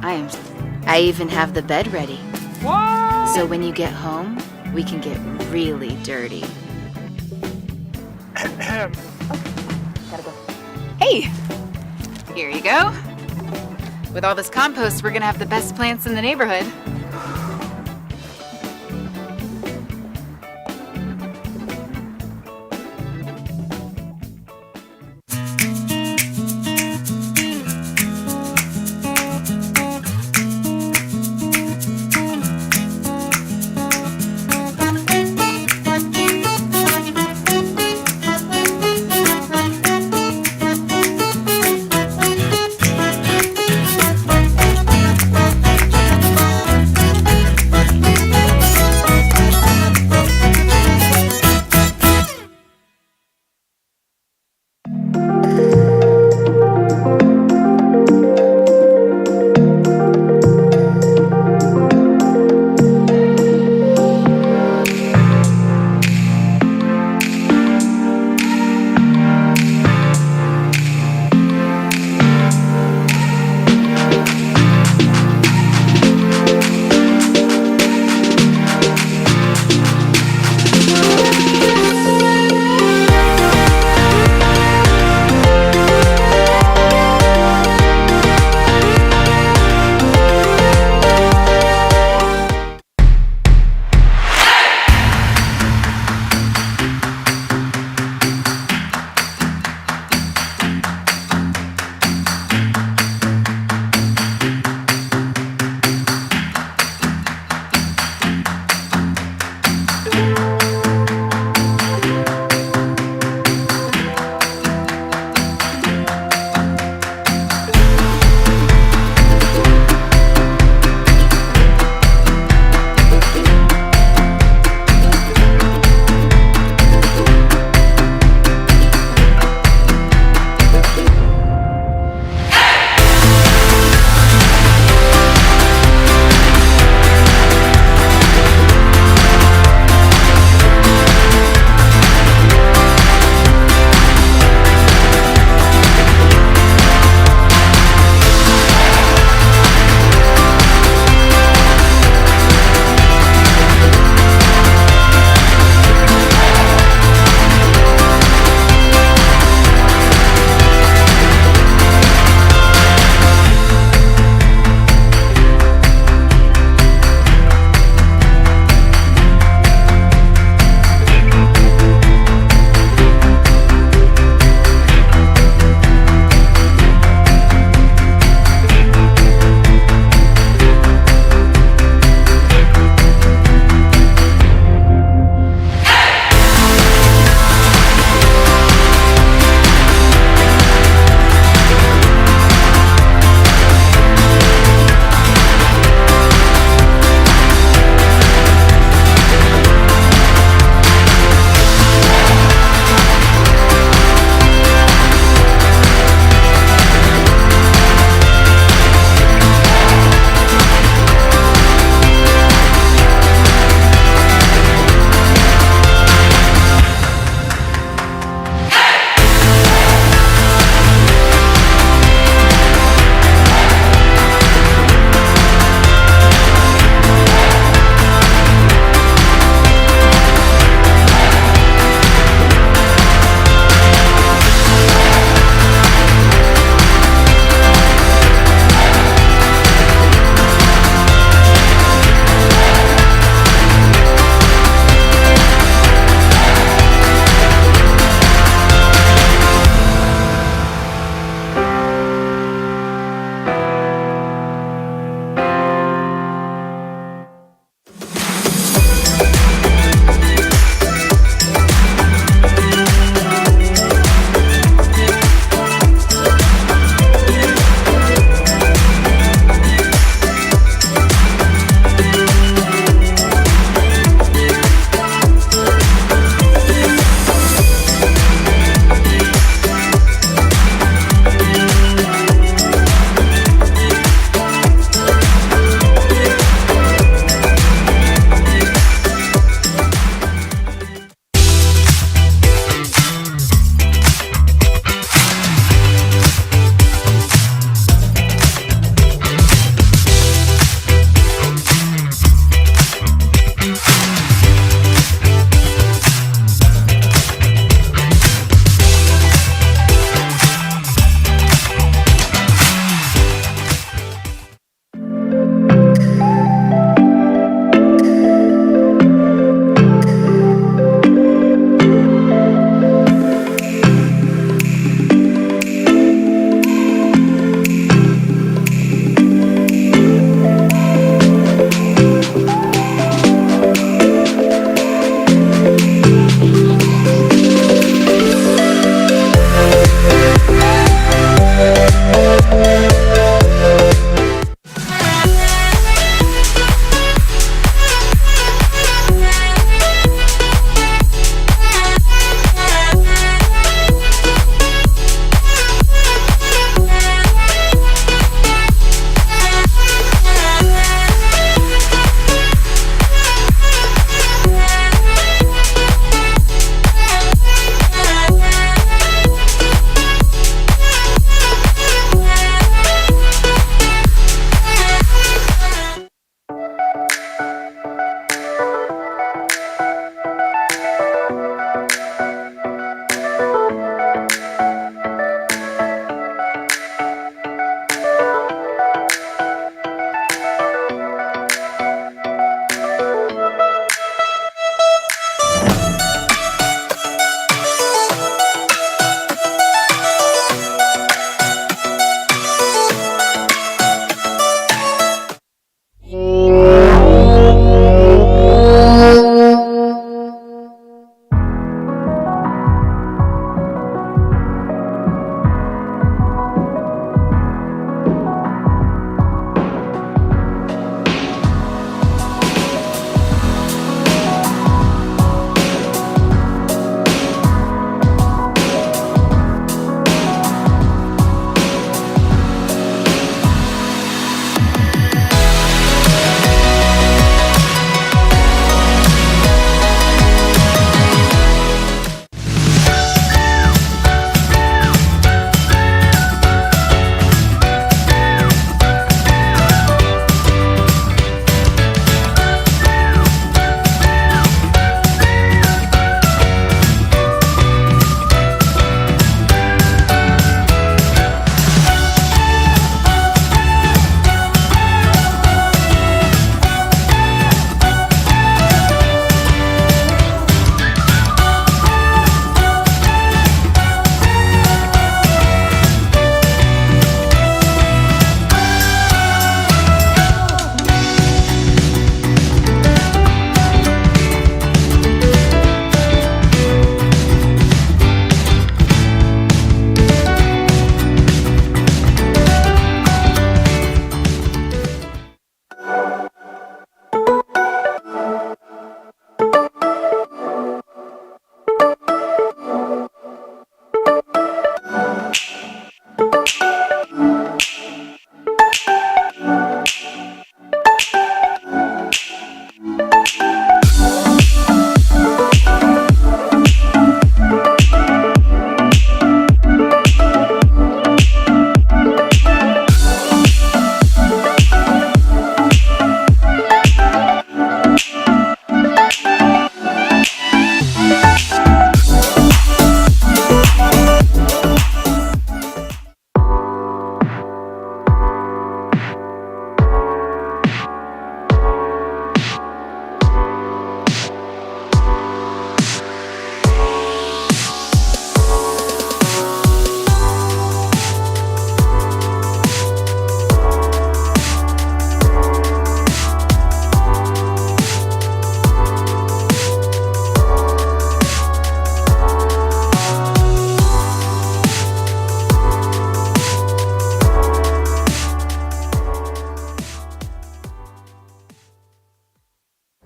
I even have the bed ready. What? So when you get home, we can get really dirty. Gotta go. Hey! Here you go. With all this compost, we're gonna have the best plants in the neighborhood.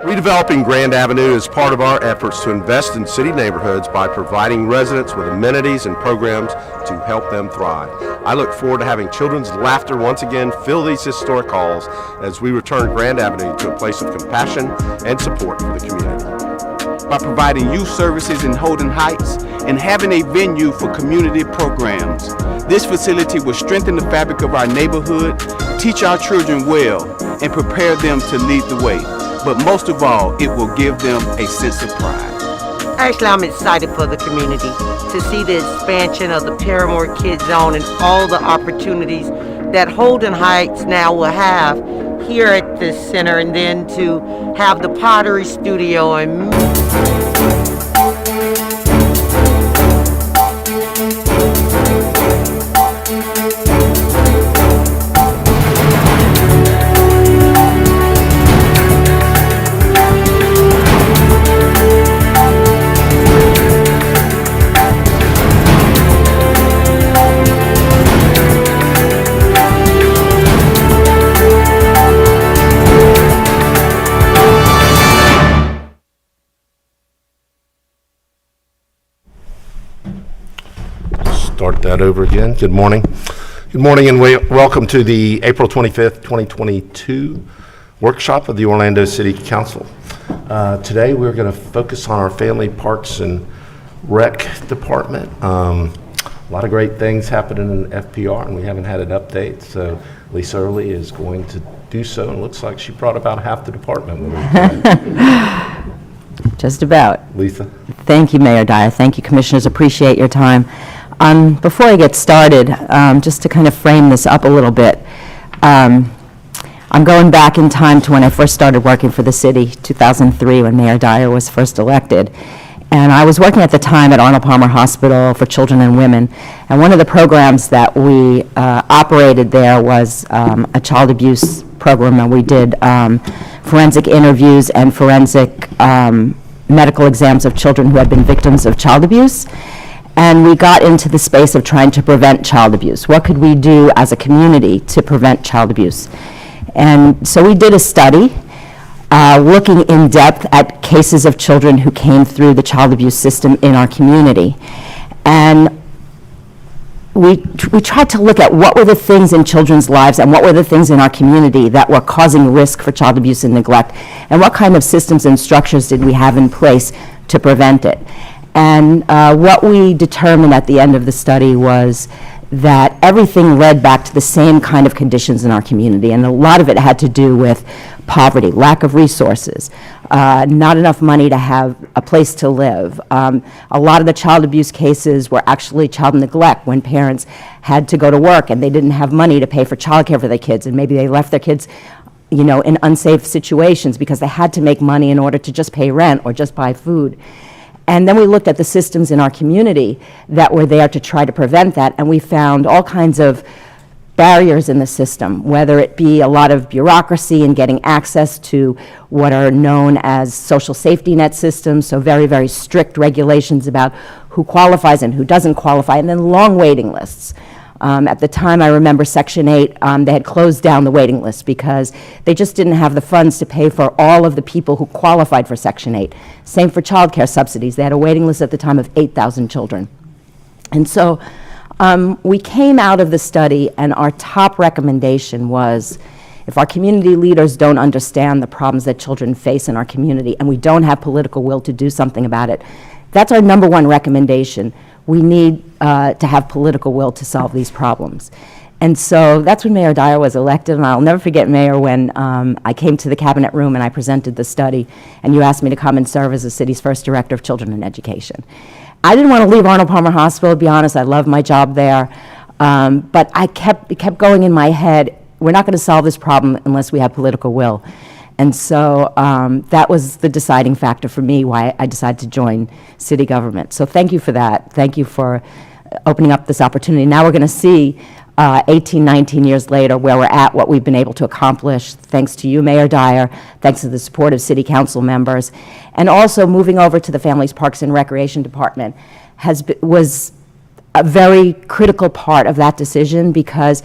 Redeveloping Grand Avenue is part of our efforts to invest in city neighborhoods by providing residents with amenities and programs to help them thrive. I look forward to having children's laughter once again fill these historic halls as we return Grand Avenue to a place of compassion and support for the community. By providing youth services in Holden Heights and having a venue for community programs, this facility will strengthen the fabric of our neighborhood, teach our children well, and prepare them to lead the way. But most of all, it will give them a sense of pride. Actually, I'm excited for the community to see the expansion of the Paramore Kids Zone and all the opportunities that Holden Heights now will have here at this center, and then to have the pottery studio and Start that over again. Good morning. Good morning and welcome to the April 25th, 2022 workshop of the Orlando City Council. Today we're going to focus on our Family Parks and Rec Department. A lot of great things happening in FPR and we haven't had an update, so Lisa Early is going to do so, and it looks like she brought about half the department with her. Just about. Lisa? Thank you, Mayor Dyer. Thank you, Commissioners. Appreciate your time. Before I get started, just to kind of frame this up a little bit, I'm going back in time to when I first started working for the city, 2003, when Mayor Dyer was first elected. And I was working at the time at Arnold Palmer Hospital for Children and Women. And one of the programs that we operated there was a child abuse program, and we did forensic interviews and forensic medical exams of children who had been victims of child abuse. And we got into the space of trying to prevent child abuse. What could we do as a community to prevent child abuse? And so we did a study looking in depth at cases of children who came through the child abuse system in our community. And we tried to look at what were the things in children's lives and what were the things in our community that were causing risk for child abuse and neglect, and what kind of systems and structures did we have in place to prevent it. And what we determined at the end of the study was that everything led back to the same kind of conditions in our community, and a lot of it had to do with poverty, lack of resources, not enough money to have a place to live. A lot of the child abuse cases were actually child neglect, when parents had to go to work and they didn't have money to pay for childcare for their kids, and maybe they left their kids, you know, in unsafe situations because they had to make money in order to just pay rent or just buy food. And then we looked at the systems in our community that were there to try to prevent that, and we found all kinds of barriers in the system, whether it be a lot of bureaucracy in getting access to what are known as social safety net systems, so very, very strict regulations about who qualifies and who doesn't qualify, and then long waiting lists. At the time, I remember Section 8, they had closed down the waiting list because they just didn't have the funds to pay for all of the people who qualified for Section 8. Same for child care subsidies. They had a waiting list at the time of 8,000 children. And so we came out of the study, and our top recommendation was, if our community leaders don't understand the problems that children face in our community and we don't have political will to do something about it, that's our number one recommendation. We need to have political will to solve these problems. And so that's when Mayor Dyer was elected, and I'll never forget, Mayor, when I came to the cabinet room and I presented the study, and you asked me to come and serve as the city's first director of children and education. I didn't want to leave Arnold Palmer Hospital, to be honest. I love my job there. But it kept going in my head, we're not going to solve this problem unless we have political will. And so that was the deciding factor for me why I decided to join city government. So thank you for that. Thank you for opening up this opportunity. Now we're going to see 18, 19 years later where we're at, what we've been able to accomplish, thanks to you, Mayor Dyer, thanks to the support of city council members, and also moving over to the Families, Parks, and Recreation Department was a very critical part of that decision, because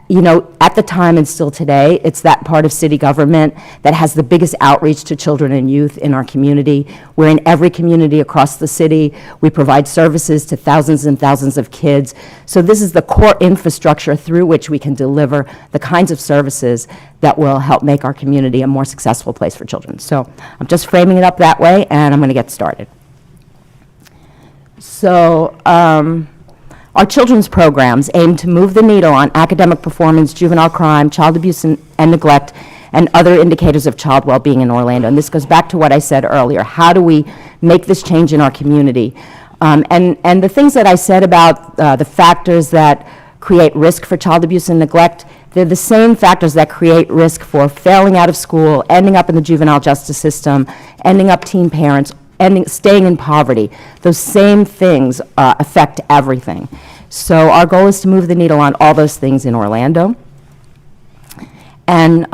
you know, at the time and still today, it's that part of city government that has the biggest outreach to children and youth in our community. We're in every community across the city. We provide services to thousands and thousands of kids. So this is the core infrastructure through which we can deliver the kinds of services that will help make our community a more successful place for children. So I'm just framing it up that way, and I'm going to get started. So, our children's programs aim to move the needle on academic performance, juvenile crime, child abuse and neglect, and other indicators of child well-being in Orlando. And this goes back to what I said earlier. How do we make this change in our community? And the things that I said about the factors that create risk for child abuse and neglect, they're the same factors that create risk for failing out of school, ending up in the juvenile justice system, ending up teen parents, staying in poverty. Those same things affect everything. So our goal is to move the needle on all those things in Orlando. And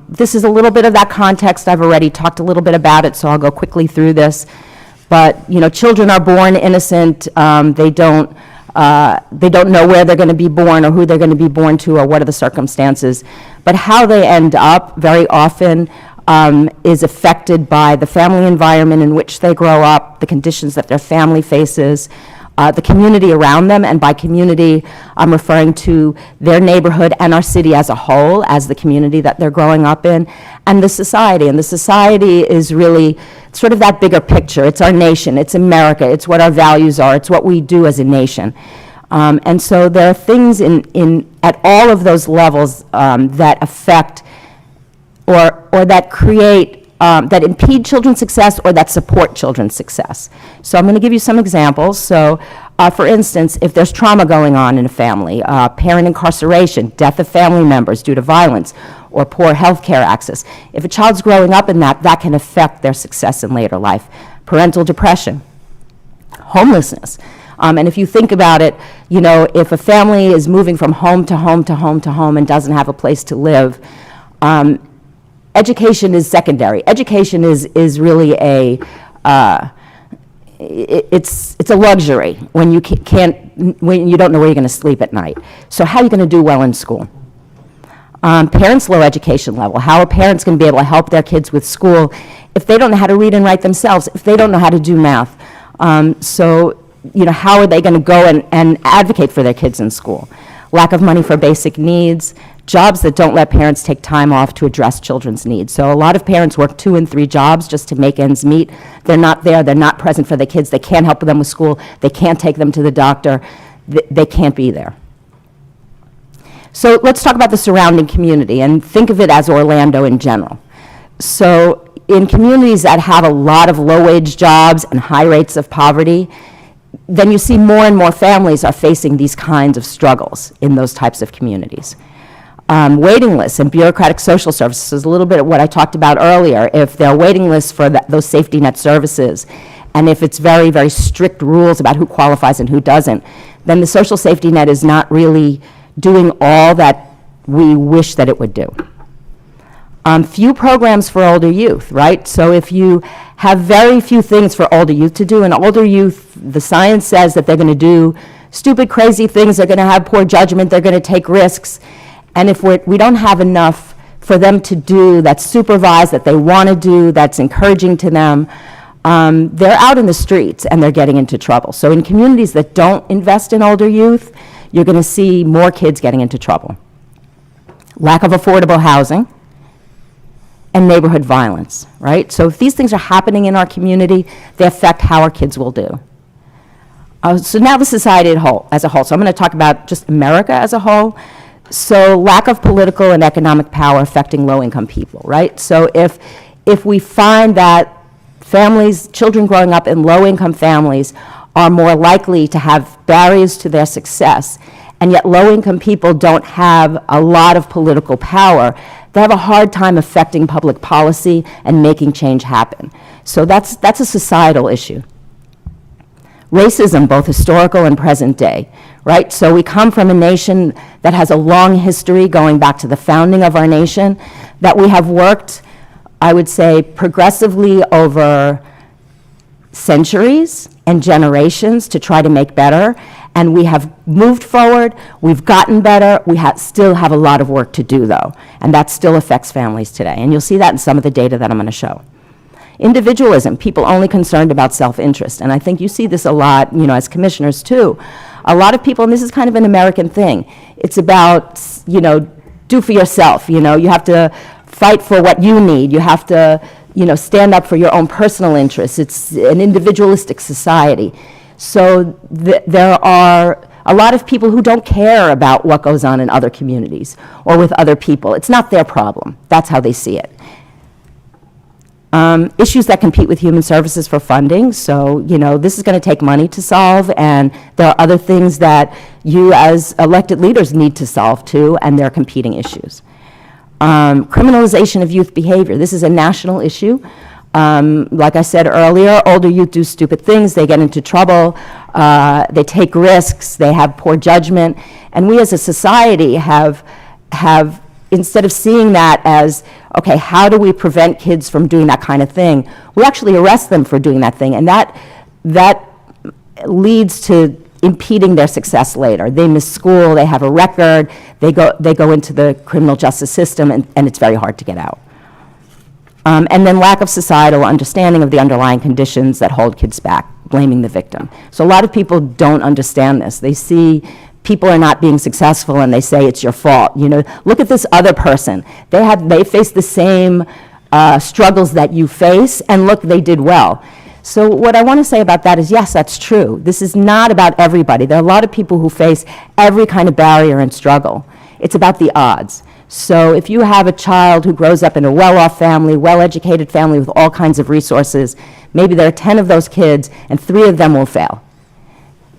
this is a little bit of that context. I've already talked a little bit about it, so I'll go quickly through this. But, you know, children are born innocent. They don't know where they're going to be born or who they're going to be born to or what are the circumstances. But how they end up very often is affected by the family environment in which they grow up, the conditions that their family faces, the community around them, and by community, I'm referring to their neighborhood and our city as a whole, as the community that they're growing up in, and the society. And the society is really sort of that bigger picture. It's our nation, it's America, it's what our values are, it's what we do as a nation. And so there are things at all of those levels that affect or that create, that impede children's success or that support children's success. So I'm going to give you some examples. So, for instance, if there's trauma going on in a family, parent incarceration, death of family members due to violence, or poor health care access, if a child's growing up in that, that can affect their success in later life. Parental depression, homelessness. And if you think about it, you know, if a family is moving from home to home to home to home and doesn't have a place to live, education is secondary. Education is really it's a luxury when you when you don't know where you're going to sleep at night. So how are you going to do well in school? Parents' low education level. How are parents going to be able to help their kids with school if they don't know how to read and write themselves, if they don't know how to do math? So, you know, how are they going to go and advocate for their kids in school? Lack of money for basic needs, jobs that don't let parents take time off to address children's needs. So a lot of parents work 2 and 3 jobs just to make ends meet. They're not there, they're not present for their kids, they can't help them with school, they can't take them to the doctor, they can't be there. So let's talk about the surrounding community and think of it as Orlando in general. So in communities that have a lot of low-wage jobs and high rates of poverty, then you see more and more families are facing these kinds of struggles in those types of communities. Waiting lists and bureaucratic social services is a little bit of what I talked about earlier. If there are waiting lists for those safety net services, and if it's very, very strict rules about who qualifies and who doesn't, then the social safety net is not really doing all that we wish that it would do. Few programs for older youth, right? So if you have very few things for older youth to do, and older youth, the science says that they're going to do stupid, crazy things, they're going to have poor judgment, they're going to take risks, and if we don't have enough for them to do that's supervised, that they want to do, that's encouraging to them, they're out in the streets and they're getting into trouble. So in communities that don't invest in older youth, you're going to see more kids getting into trouble. Lack of affordable housing and neighborhood violence, right? So if these things are happening in our community, they affect how our kids will do. So now the society as a whole. So I'm going to talk about just America as a whole. So lack of political and economic power affecting low-income people, right? So if we find that children growing up in low-income families are more likely to have barriers to their success, and yet low-income people don't have a lot of political power, they have a hard time affecting public policy and making change happen. So that's a societal issue. Racism, both historical and present day, right? So we come from a nation that has a long history going back to the founding of our nation, that we have worked, I would say, progressively over centuries and generations to try to make better. And we have moved forward, we've gotten better, we still have a lot of work to do, though, and that still affects families today. And you'll see that in some of the data that I'm going to show. Individualism, people only concerned about self-interest, and I think you see this a lot, as commissioners, too. A lot of people, and this is kind of an American thing, it's about, do for yourself, you have to fight for what you need, you have to, stand up for your own personal interests. It's an individualistic society. So there are a lot of people who don't care about what goes on in other communities or with other people. It's not their problem. That's how they see it. Issues that compete with human services for funding. So, this is going to take money to solve, and there are other things that you as elected leaders need to solve too, and they're competing issues. Criminalization of youth behavior. This is a national issue. Like I said earlier, older youth do stupid things, they get into trouble, they take risks, they have poor judgment, and we as a society have instead of seeing that as, okay, how do we prevent kids from doing that kind of thing, we actually arrest them for doing that thing, and that leads to impeding their success later. They miss school, they have a record, they go into the criminal justice system, and it's very hard to get out. And then lack of societal understanding of the underlying conditions that hold kids back, blaming the victim. So a lot of people don't understand this. They see people are not being successful and they say it's your fault. Look at this other person. They face the same struggles that you face, and look, they did well. So what I want to say about that is, yes, that's true. This is not about everybody. There are a lot of people who face every kind of barrier and struggle. It's about the odds. So if you have a child who grows up in a well-off family, well-educated family with all kinds of resources, maybe there are 10 of those kids and 3 of them will fail.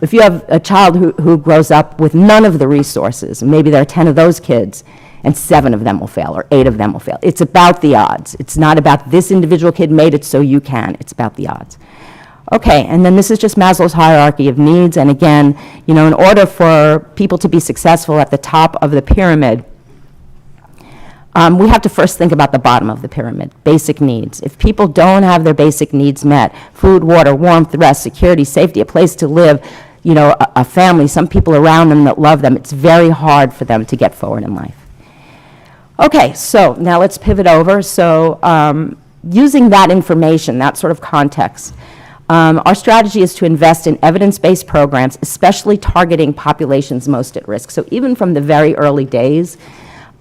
If you have a child who grows up with none of the resources, maybe there are 10 of those kids and 7 of them will fail or 8 of them will fail. It's about the odds. It's not about this individual kid made it so you can. It's about the odds. Okay, and then this is just Maslow's hierarchy of needs. And again, in order for people to be successful at the top of the pyramid, we have to first think about the bottom of the pyramid, basic needs. If people don't have their basic needs met, food, water, warmth, rest, security, safety, a place to live, a family, some people around them that love them, it's very hard for them to get forward in life. Okay, so now let's pivot over. So using that information, that sort of context, our strategy is to invest in evidence-based programs, especially targeting populations most at risk. So even from the very early days,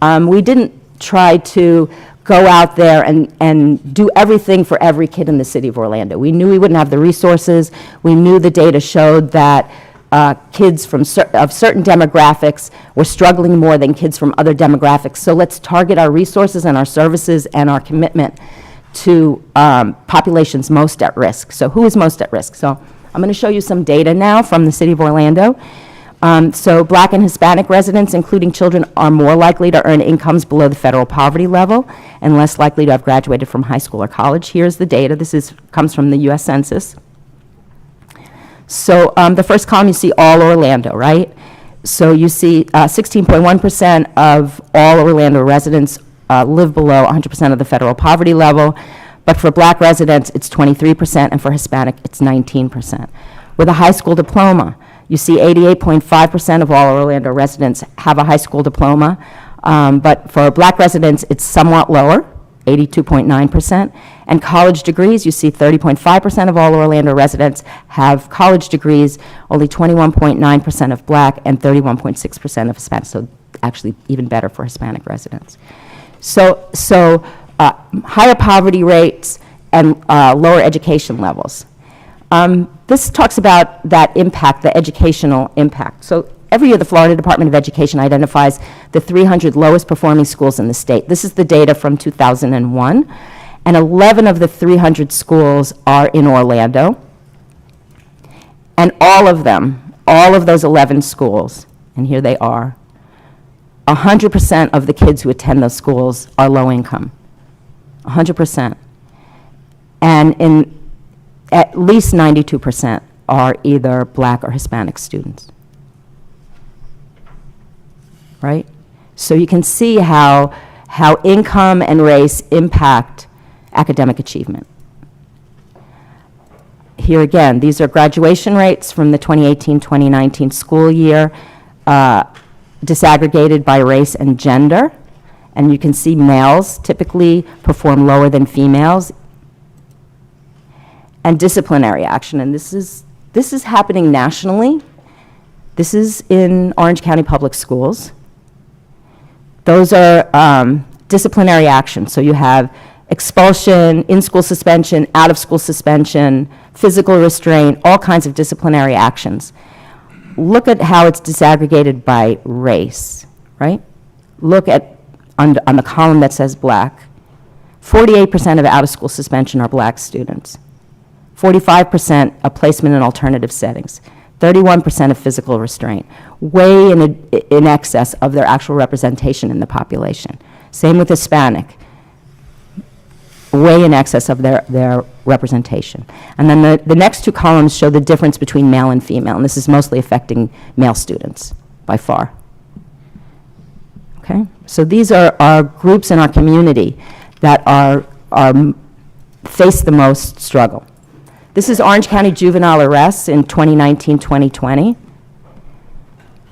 we didn't try to go out there and do everything for every kid in the city of Orlando. We knew we wouldn't have the resources. We knew the data showed that kids of certain demographics were struggling more than kids from other demographics. So let's target our resources and our services and our commitment to populations most at risk. So who is most at risk? So I'm going to show you some data now from the city of Orlando. So Black and Hispanic residents, including children, are more likely to earn incomes below the federal poverty level and less likely to have graduated from high school or college. Here's the data. This comes from the U.S. Census. So the first column, you see all Orlando, right? So you see 16.1% of all Orlando residents live below 100% of the federal poverty level. But for Black residents, it's 23%, and for Hispanic, it's 19%. With a high school diploma, you see 88.5% of all Orlando residents have a high school diploma, but for Black residents, it's somewhat lower, 82.9%. And college degrees, you see 30.5% of all Orlando residents have college degrees, only 21.9% of Black and 31.6% of Hispanic, so actually even better for Hispanic residents. So higher poverty rates and lower education levels. This talks about that impact, the educational impact. So every year, the Florida Department of Education identifies the 300 lowest performing schools in the state. This is the data from 2001, and 11 of the 300 schools are in Orlando. And all of them, all of those 11 schools, and here they are, 100% of the kids who attend those schools are low income, 100%. And at least 92% are either Black or Hispanic students, right? So you can see how income and race impact academic achievement. here again, these are graduation rates from the 2018-2019 school year, disaggregated by race and gender. And you can see males typically perform lower than females. And disciplinary action, and this is happening nationally. This is in Orange County Public Schools. Those are disciplinary actions. So you have expulsion, in-school suspension, out-of-school suspension, physical restraint, all kinds of disciplinary actions. Look at how it's disaggregated by race, right? Look at, on the column that says black, 48% of out-of-school suspension are black students. 45% of placement in alternative settings. 31% of physical restraint, way in excess of their actual representation in the population. Same with Hispanic, way in excess of their representation. And then the next two columns show the difference between male and female, and this is mostly affecting male students by far. Okay, so these are groups in our community that face the most struggle. This is Orange County juvenile arrests in 2019-2020.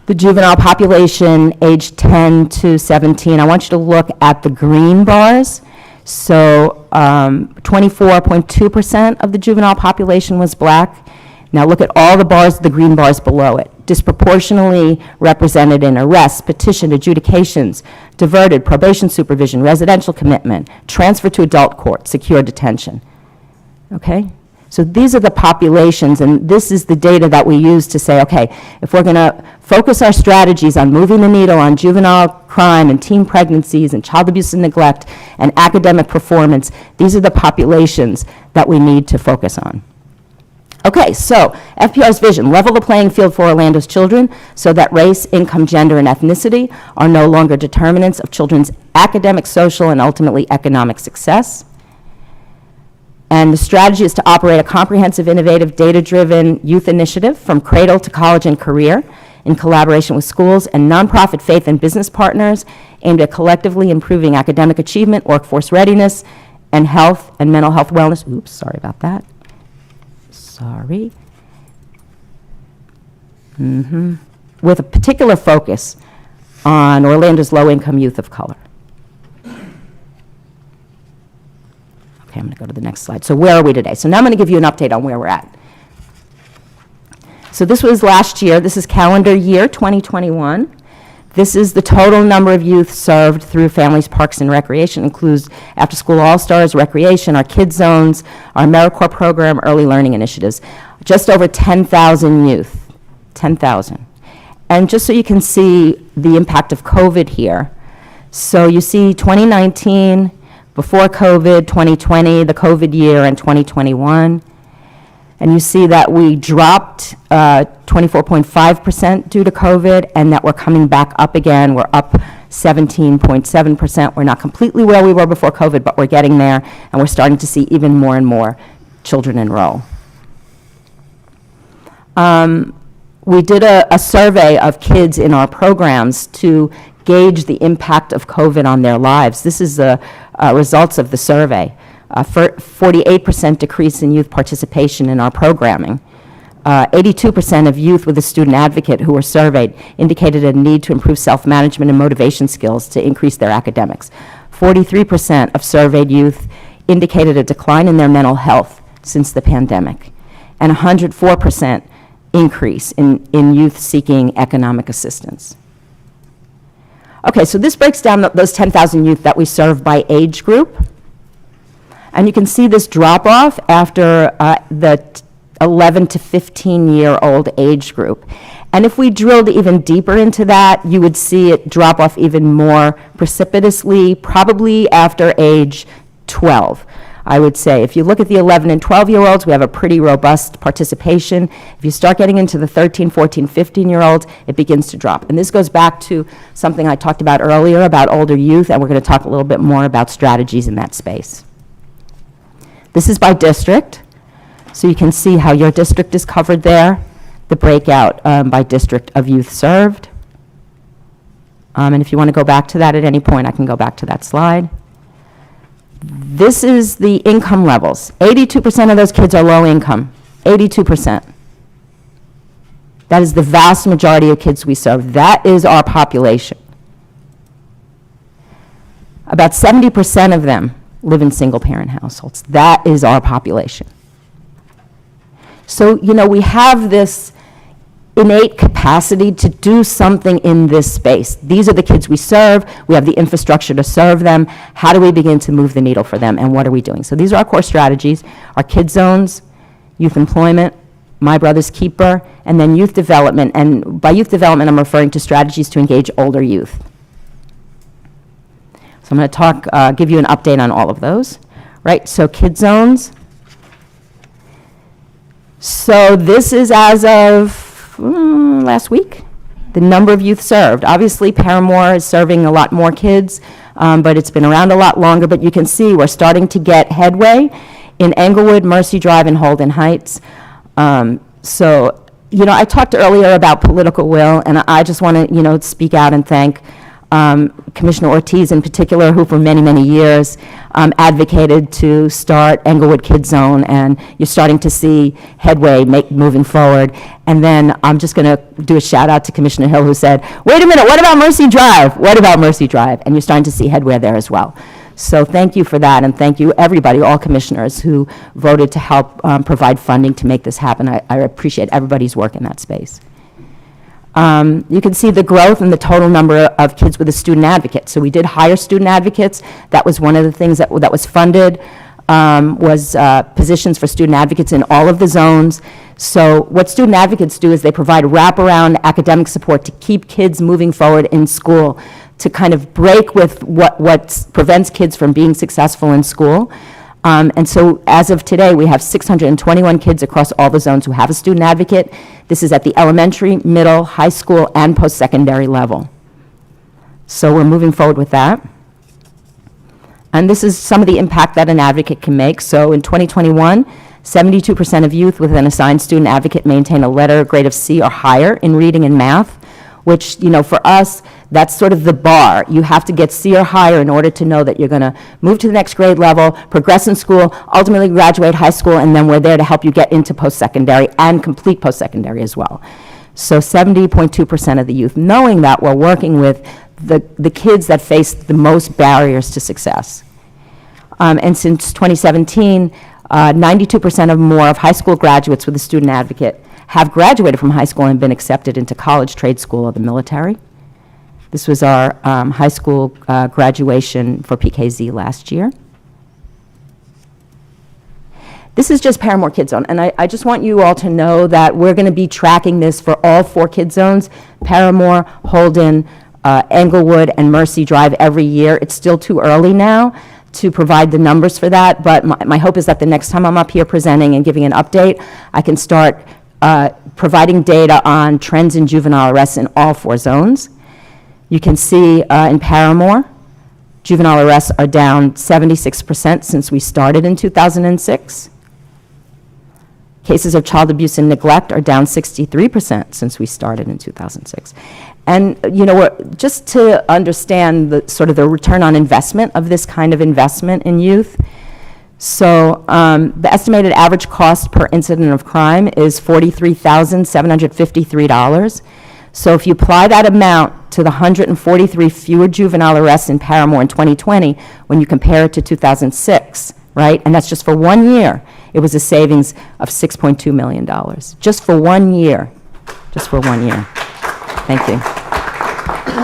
The juvenile population aged 10 to 17, I want you to look at the green bars. So 24.2% of the juvenile population was black. Now look at all the bars, the green bars below it. Disproportionately represented in arrests, petition, adjudications, diverted, probation supervision, residential commitment, transfer to adult court, secure detention. Okay? So these are the populations, and this is the data that we use to say, okay, if we're going to focus our strategies on moving the needle on juvenile crime and teen pregnancies and child abuse and neglect and academic performance, these are the populations that we need to focus on. Okay, so FPR's vision, level the playing field for Orlando's children so that race, income, gender, and ethnicity are no longer determinants of children's academic, social, and ultimately economic success. And the strategy is to operate a comprehensive, innovative, data-driven youth initiative from cradle to college and career in collaboration with schools and nonprofit faith and business partners aimed at collectively improving academic achievement, workforce readiness, and health and mental health wellness. Oops, sorry about that. Sorry. With a particular focus on Orlando's low-income youth of color. Okay, I'm going to go to the next slide. So where are we today? So now I'm going to give you an update on where we're at. So this was last year. This is calendar year 2021. This is the total number of youth served through Families, Parks, and Recreation. Includes after-school all-stars, recreation, our kids zones, our AmeriCorps program, early learning initiatives. Just over 10,000 youth, 10,000. And just so you can see the impact of COVID here. So you see 2019, before COVID, 2020, the COVID year, and 2021. And you see that we dropped 24.5% due to COVID, and that we're coming back up again. We're up 17.7%. We're not completely where we were before COVID, but we're getting there, and we're starting to see even more and more children enroll. We did a survey of kids in our programs to gauge the impact of COVID on their lives. This is the results of the survey. 48% decrease in youth participation in our programming. 82% of youth with a student advocate who were surveyed indicated a need to improve self-management and motivation skills to increase their academics. 43% of surveyed youth indicated a decline in their mental health since the pandemic, and 104% increase in youth seeking economic assistance. Okay, so this breaks down those 10,000 youth that we serve by age group. And you can see this drop-off after the 11 to 15-year-old age group. And if we drilled even deeper into that, you would see it drop off even more precipitously, probably after age 12. I would say if you look at the 11 and 12-year-olds, we have a pretty robust participation. If you start getting into the 13, 14, 15-year-olds, it begins to drop. And this goes back to something I talked about earlier about older youth, and we're going to talk a little bit more about strategies in that space. This is by district, so you can see how your district is covered there, the breakout by district of youth served. And if you want to go back to that at any point, I can go back to that slide. This is the income levels. 82% of those kids are low income. 82%. That is the vast majority of kids we serve. That is our population. About 70% of them live in single-parent households. That is our population. So, we have this innate capacity to do something in this space. These are the kids we serve. We have the infrastructure to serve them. How do we begin to move the needle for them, and what are we doing? So these are our core strategies: our kid zones, youth employment, My Brother's Keeper, and then youth development. And by youth development, I'm referring to strategies to engage older youth. So I'm going to give you an update on all of those, right? So kid zones. So this is as of last week, the number of youth served. Obviously, Paramore is serving a lot more kids, but it's been around a lot longer. But you can see we're starting to get headway in Englewood, Mercy Drive, and Holden Heights. So, I talked earlier about political will, and I just want to, speak out and thank Commissioner Ortiz in particular, who for many, many years advocated to start Englewood Kid Zone, and you're starting to see headway moving forward. And then I'm just going to do a shout out to Commissioner Hill, who said, wait a minute, what about Mercy Drive? What about Mercy Drive? And you're starting to see headway there as well. So thank you for that, and thank you, everybody, all commissioners who voted to help provide funding to make this happen. I appreciate everybody's work in that space. You can see the growth in the total number of kids with a student advocate. So we did hire student advocates. That was one of the things that was funded, was positions for student advocates in all of the zones. So what student advocates do is they provide wraparound academic support to keep kids moving forward in school, to kind of break with what prevents kids from being successful in school. And so as of today, we have 621 kids across all the zones who have a student advocate. This is at the elementary, middle, high school, and post-secondary level. So we're moving forward with that. And this is some of the impact that an advocate can make. So in 2021, 72% of youth with an assigned student advocate maintain a letter grade of C or higher in reading and math, which, for us, that's sort of the bar. You have to get C or higher in order to know that you're going to move to the next grade level, progress in school, ultimately graduate high school, and then we're there to help you get into post-secondary and complete post-secondary as well. So 70.2% of the youth, knowing that we're working with the kids that face the most barriers to success. And since 2017, 92% or more of high school graduates with a student advocate have graduated from high school and been accepted into college, trade school, or the military. This was our high school graduation for PKZ last year. This is just Paramore Kid Zone, and I just want you all to know that we're going to be tracking this for all 4 kid zones, Paramore, Holden, Englewood, and Mercy Drive every year. It's still too early now to provide the numbers for that, but my hope is that the next time I'm up here presenting and giving an update, I can start providing data on trends in juvenile arrests in all 4 zones. You can see in Paramore, juvenile arrests are down 76% since we started in 2006. Cases of child abuse and neglect are down 63% since we started in 2006. And, just to understand the sort of the return on investment of this kind of investment in youth, so the estimated average cost per incident of crime is $43,753. So if you apply that amount to the 143 fewer juvenile arrests in Paramore in 2020, when you compare it to 2006, right? And that's just for 1 year. It was a savings of $6.2 million. Just for 1 year. Just for 1 year. Thank you.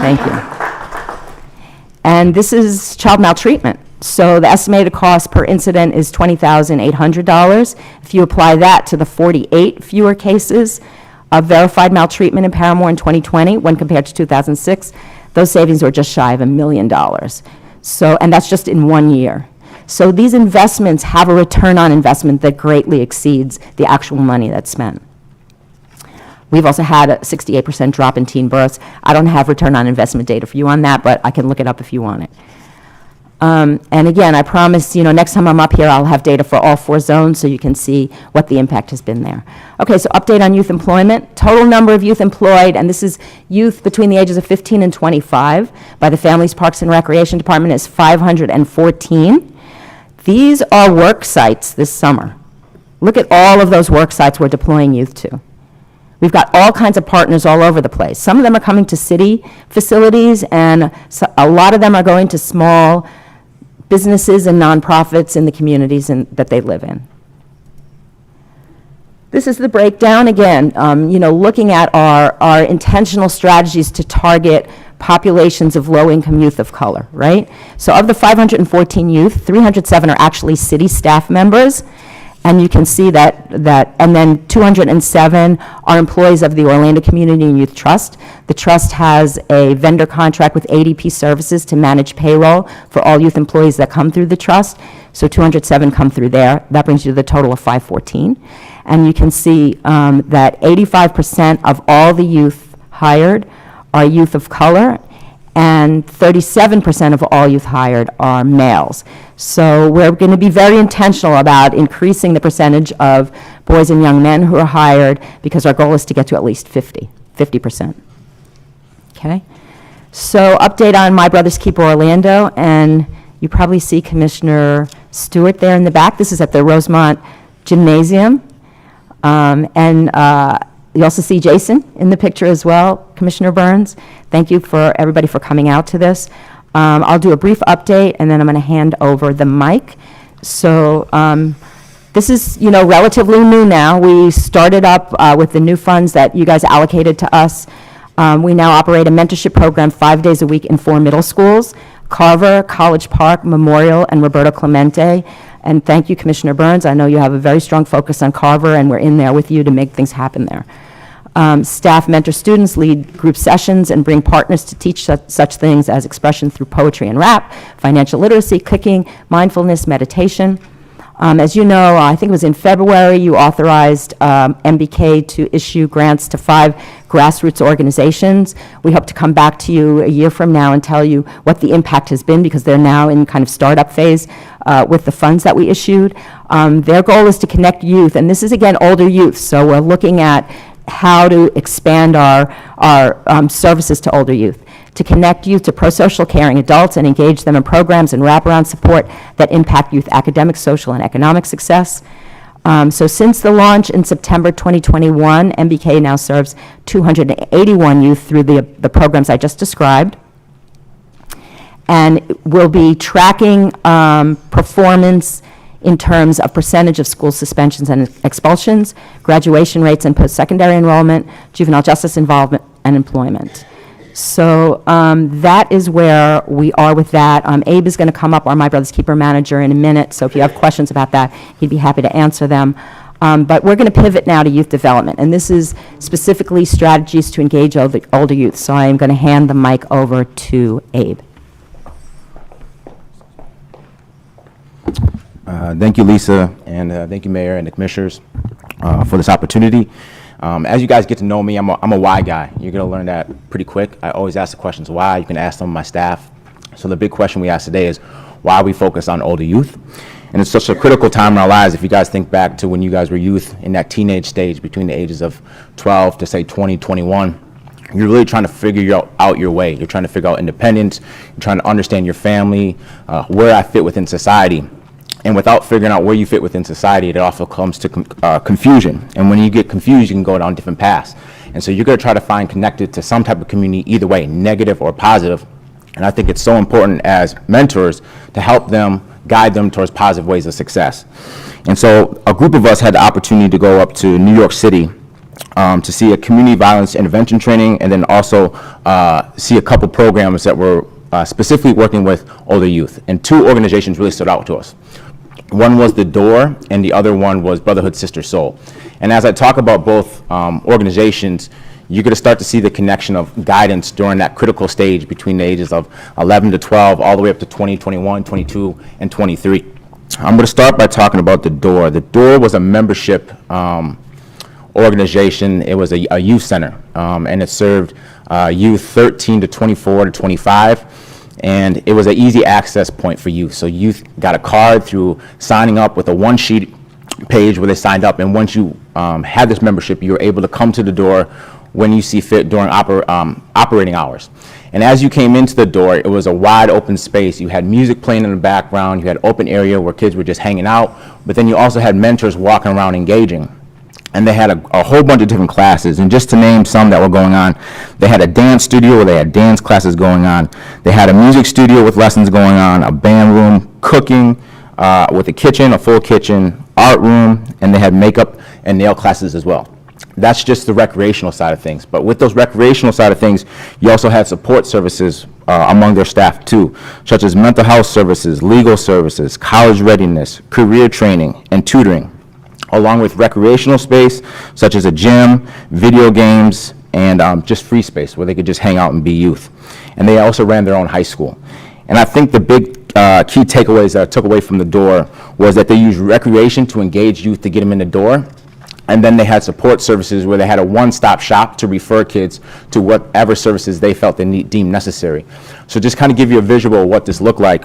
Thank you. And this is child maltreatment. So the estimated cost per incident is $20,800. If you apply that to the 48 fewer cases of verified maltreatment in Paramore in 2020 when compared to 2006, those savings were just shy of $1 million. So, and that's just in 1 year. So these investments have a return on investment that greatly exceeds the actual money that's spent. We've also had a 68% drop in teen births. I don't have return on investment data for you on that, but I can look it up if you want it. And again, I promise, next time I'm up here, I'll have data for all 4 zones so you can see what the impact has been there. Okay, so update on youth employment. Total number of youth employed, and this is youth between the ages of 15 and 25 by the Families, Parks, and Recreation Department, is 514. These are work sites this summer. Look at all of those work sites we're deploying youth to. We've got all kinds of partners all over the place. Some of them are coming to city facilities, and a lot of them are going to small businesses and nonprofits in the communities that they live in. This is the breakdown again, looking at our intentional strategies to target populations of low-income youth of color, right? So of the 514 youth, 307 are actually city staff members, and you can see that, and then 207 are employees of the Orlando Community and Youth Trust. The trust has a vendor contract with ADP Services to manage payroll for all youth employees that come through the trust. So 207 come through there. That brings you to the total of 514. And you can see that 85% of all the youth hired are youth of color, and 37% of all youth hired are males. So we're going to be very intentional about increasing the percentage of boys and young men who are hired, because our goal is to get to at least 50%. Okay? So update on My Brother's Keeper Orlando, and you probably see Commissioner Stewart there in the back. This is at the Rosemont Gymnasium. You also see Jason in the picture as well, Commissioner Burns. Thank you for everybody for coming out to this. I'll do a brief update, and then I'm going to hand over the mic. So this is, relatively new now. We started up with the new funds that you guys allocated to us. We now operate a mentorship program 5 days a week in 4 middle schools: Carver, College Park, Memorial, and Roberto Clemente. And thank you, Commissioner Burns. I know you have a very strong focus on Carver, and we're in there with you to make things happen there. Staff mentor students, lead group sessions, and bring partners to teach such things as expression through poetry and rap, financial literacy, cooking, mindfulness, meditation. As you know, I think it was in February, you authorized MBK to issue grants to 5 grassroots organizations. We hope to come back to you a year from now and tell you what the impact has been, because they're now in kind of startup phase with the funds that we issued. Their goal is to connect youth, and this is, again, older youth, so we're looking at how to expand our services to older youth, to connect youth to pro-social caring adults and engage them in programs and wraparound support that impact youth academic, social, and economic success. So since the launch in September 2021, MBK now serves 281 youth through the programs I just described. And we'll be tracking performance in terms of percentage of school suspensions and expulsions, graduation rates and post-secondary enrollment, juvenile justice involvement, and employment. So that is where we are with that. Abe is going to come up, our My Brother's Keeper manager, in a minute, so if you have questions about that, he'd be happy to answer them. But we're going to pivot now to youth development, and this is specifically strategies to engage older youth. So I am going to hand the mic over to Abe. Thank you, Lisa, and thank you, Mayor and the Commissioners, for this opportunity. As you guys get to know me, I'm a why guy. You're going to learn that pretty quick. I always ask the questions why. You can ask some of my staff. So the big question we ask today is why we focus on older youth. And it's such a critical time in our lives. If you guys think back to when you guys were youth in that teenage stage between the ages of 12 to, say, 20, 21, you're really trying to figure out your way. You're trying to figure out independence. You're trying to understand your family, where I fit within society. And without figuring out where you fit within society, it also comes to confusion. And when you get confused, you can go down different paths. And so you're going to try to find connected to some type of community, either way, negative or positive. And I think it's so important as mentors to help them, guide them towards positive ways of success. And so a group of us had the opportunity to go up to New York City to see a community violence intervention training, and then also see a couple programs that were specifically working with older youth. And 2 organizations really stood out to us. One was The Door, and the other one was Brotherhood Sister Soul. And as I talk about both organizations, you're going to start to see the connection of guidance during that critical stage between the ages of 11 to 12, all the way up to 20, 21, 22, and 23. I'm going to start by talking about The Door. The Door was a membership organization. It was a youth center, and it served youth 13 to 24 to 25. And it was an easy access point for youth. So youth got a card through signing up with a one-sheet page where they signed up. And once you had this membership, you were able to come to The Door when you see fit during operating hours. And as you came into the door, it was a wide open space. You had music playing in the background, you had open area where kids were just hanging out, but then you also had mentors walking around engaging. And they had a whole bunch of different classes. And just to name some that were going on, they had a dance studio where they had dance classes going on. They had a music studio with lessons going on, a band room, cooking with a kitchen, a full kitchen, art room, and they had makeup and nail classes as well. That's just the recreational side of things. But with those recreational side of things, you also had support services among their staff too, such as mental health services, legal services, college readiness, career training, and tutoring, along with recreational space, such as a gym, video games, and just free space where they could just hang out and be youth. And they also ran their own high school. And I think the big key takeaways that I took away from the door was that they used recreation to engage youth to get them in the door. And then they had support services where they had a one-stop shop to refer kids to whatever services they felt they deemed necessary. So just kind of give you a visual of what this looked like.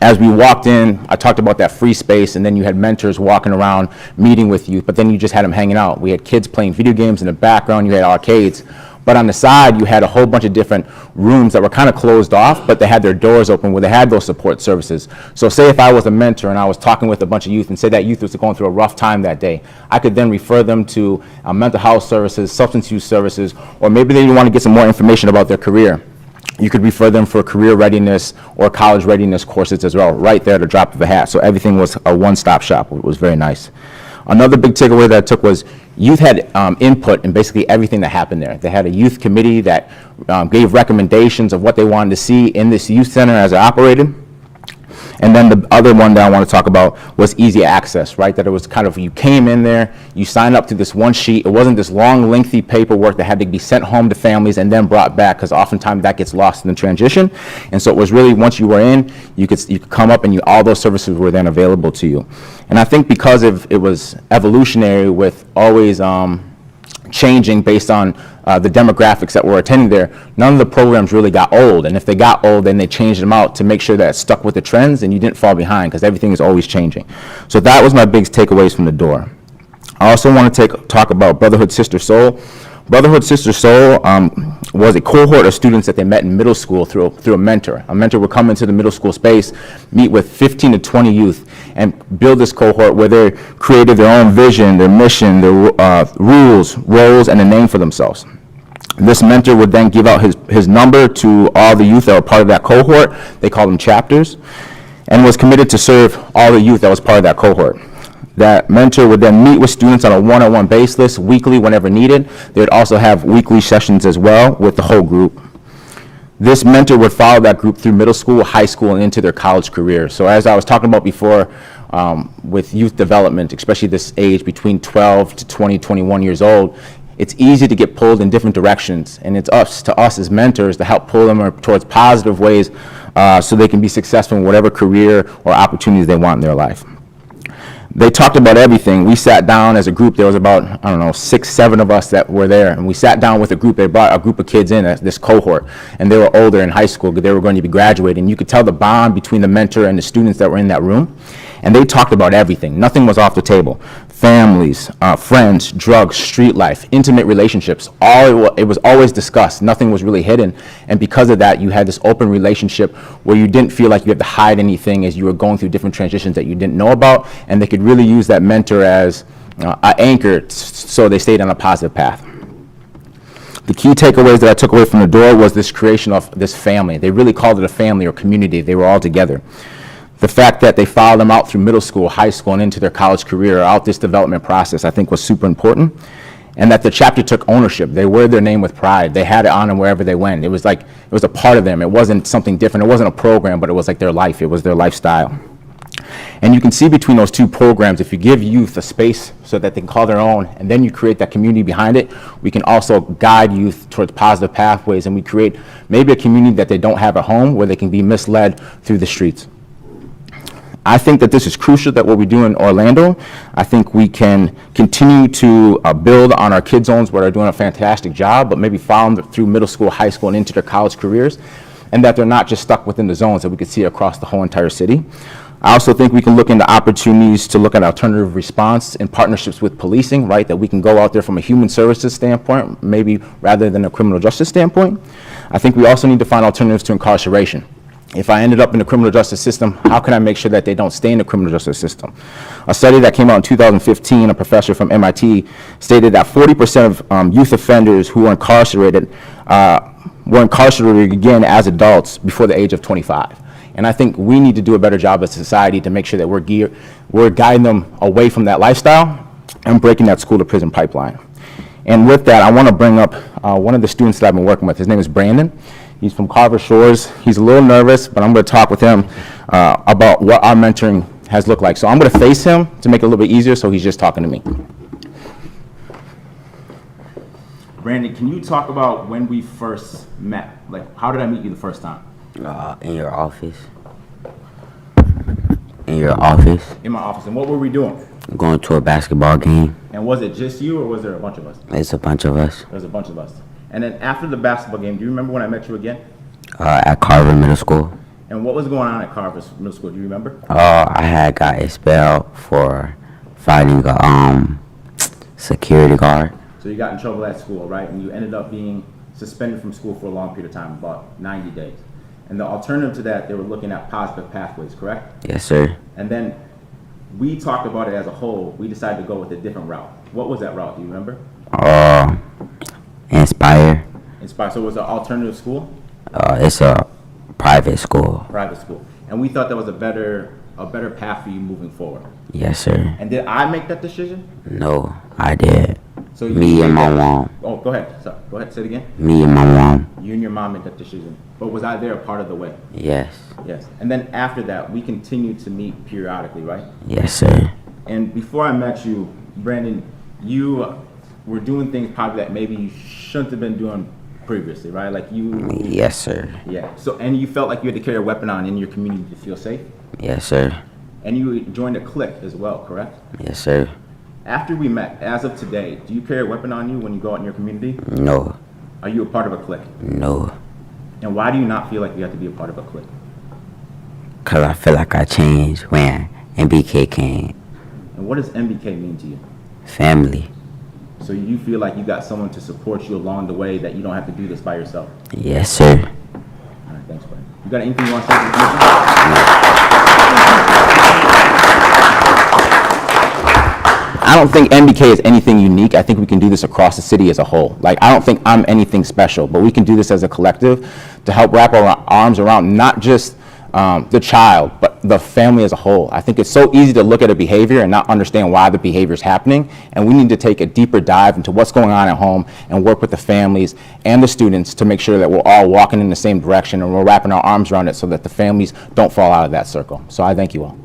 As we walked in, I talked about that free space, and then you had mentors walking around meeting with youth, but then you just had them hanging out. We had kids playing video games in the background, you had arcades, but on the side you had a whole bunch of different rooms that were kind of closed off, but they had their doors open where they had those support services. So say if I was a mentor and I was talking with a bunch of youth, and say that youth was going through a rough time that day, I could then refer them to mental health services, substance use services, or maybe they want to get some more information about their career. You could refer them for career readiness or college readiness courses as well, right there at the drop of a hat. So everything was a one-stop shop. It was very nice. Another big takeaway that I took was youth had input in basically everything that happened there. They had a youth committee that gave recommendations of what they wanted to see in this youth center as it operated. And then the other one that I want to talk about was easy access, right? That it was kind of, you came in there, you signed up to this one sheet. It wasn't this long, lengthy paperwork that had to be sent home to families and then brought back, because oftentimes that gets lost in the transition. And so it was really, once you were in, you could come up and all those services were then available to you. And I think because it was evolutionary with always changing based on the demographics that were attending there, none of the programs really got old. And if they got old, then they changed them out to make sure that it stuck with the trends and you didn't fall behind, because everything is always changing. So that was my big takeaways from the door. I also want to talk about Brotherhood Sister Soul. Brotherhood Sister Soul was a cohort of students that they met in middle school through a mentor. A mentor would come into the middle school space, meet with 15 to 20 youth, and build this cohort where they created their own vision, their mission, their rules, roles, and a name for themselves. This mentor would then give out his number to all the youth that were part of that cohort. They called them chapters, and was committed to serve all the youth that was part of that cohort. That mentor would then meet with students on a one-on-one basis weekly whenever needed. They would also have weekly sessions as well with the whole group. This mentor would follow that group through middle school, high school, and into their college career. So as I was talking about before, with youth development, especially this age between 12 to 20, 21 years old, it's easy to get pulled in different directions, and it's up to us as mentors to help pull them towards positive ways so they can be successful in whatever career or opportunities they want in their life. They talked about everything. We sat down as a group. There was about, I don't know, 6, 7 of us that were there. And we sat down with a group. They brought a group of kids in, this cohort. And they were older in high school. They were going to be graduating. You could tell the bond between the mentor and the students that were in that room. And they talked about everything. Nothing was off the table. Families, friends, drugs, street life, intimate relationships. It was always discussed. Nothing was really hidden. And because of that, you had this open relationship where you didn't feel like you had to hide anything as you were going through different transitions that you didn't know about. And they could really use that mentor as an anchor so they stayed on a positive path. The key takeaways that I took away from the door was this creation of this family. They really called it a family or community. They were all together. The fact that they followed them out through middle school, high school, and into their college career, out this development process, I think was super important. And that the chapter took ownership. They wore their name with pride. They had it on them wherever they went. It was like, it was a part of them. It wasn't something different. It wasn't a program, but it was like their life. It was their lifestyle. And you can see between those two programs, if you give youth a space so that they can call their own, and then you create that community behind it, we can also guide youth towards positive pathways, and we create maybe a community that they don't have at home where they can be misled through the streets. I think that this is crucial, that what we do in Orlando, I think we can continue to build on our kid zones where they're doing a fantastic job, but maybe follow them through middle school, high school, and into their college careers, and that they're not just stuck within the zones, that we could see across the whole entire city. I also think we can look into opportunities to look at alternative response in partnerships with policing, right? That we can go out there from a human services standpoint, maybe rather than a criminal justice standpoint. I think we also need to find alternatives to incarceration. If I ended up in the criminal justice system, how can I make sure that they don't stay in the criminal justice system? A study that came out in 2015, a professor from MIT stated that 40% of youth offenders who were incarcerated again as adults before the age of 25. And I think we need to do a better job as a society to make sure that we're guiding them away from that lifestyle and breaking that school to prison pipeline. And with that, I want to bring up one of the students that I've been working with. His name is Brandon. He's from Carver Shores. He's a little nervous, but I'm going to talk with him about what our mentoring has looked like. So I'm going to face him to make it a little bit easier, so he's just talking to me. Brandon, can you talk about when we first met? Like, how did I meet you the first time? In your office. In your office. In my office. And what were we doing? Going to a basketball game. And was it just you, or was there a bunch of us? It's a bunch of us. There was a bunch of us. And then after the basketball game, do you remember when I met you again? At Carver Middle School. And what was going on at Carver Middle School? Do you remember? I had got expelled for fighting a security guard. So you got in trouble at school, right? And you ended up being suspended from school for a long period of time, about 90 days. And the alternative to that, they were looking at positive pathways, correct? Yes, sir. And then we talked about it as a whole. We decided to go with a different route. What was that route? Do you remember? Inspire. Inspire. So it was an alternative school? It's a private school. Private school. And we thought that was a better path for you moving forward. Yes, sir. And did I make that decision? No, I did. So Me and my mom. Oh, go ahead. Sorry. Go ahead. Say it again. Me and my mom. You and your mom made that decision. But was I there a part of the way? Yes. Yes. And then after that, we continued to meet periodically, right? Yes, sir. And before I met you, Brandon, you were doing things probably that maybe you shouldn't have been doing previously, right? Like you. Yes, sir. Yeah. So, and you felt like you had to carry a weapon on in your community to feel safe? Yes, sir. And you joined a clique as well, correct? Yes, sir. After we met, as of today, do you carry a weapon on you when you go out in your community? No. Are you a part of a clique? No. And why do you not feel like you have to be a part of a clique? Because I feel like I changed when MBK came. And what does MBK mean to you? Family. So you feel like you got someone to support you along the way, that you don't have to do this by yourself? Yes, sir. All right, thanks, Brandon. You got anything you want to say to the commission? I don't think MBK is anything unique. I think we can do this across the city as a whole. Like, I don't think I'm anything special, but we can do this as a collective to help wrap our arms around not just the child, but the family as a whole. I think it's so easy to look at a behavior and not understand why the behavior is happening, and we need to take a deeper dive into what's going on at home and work with the families and the students to make sure that we're all walking in the same direction and we're wrapping our arms around it so that the families don't fall out of that circle. So I thank you all.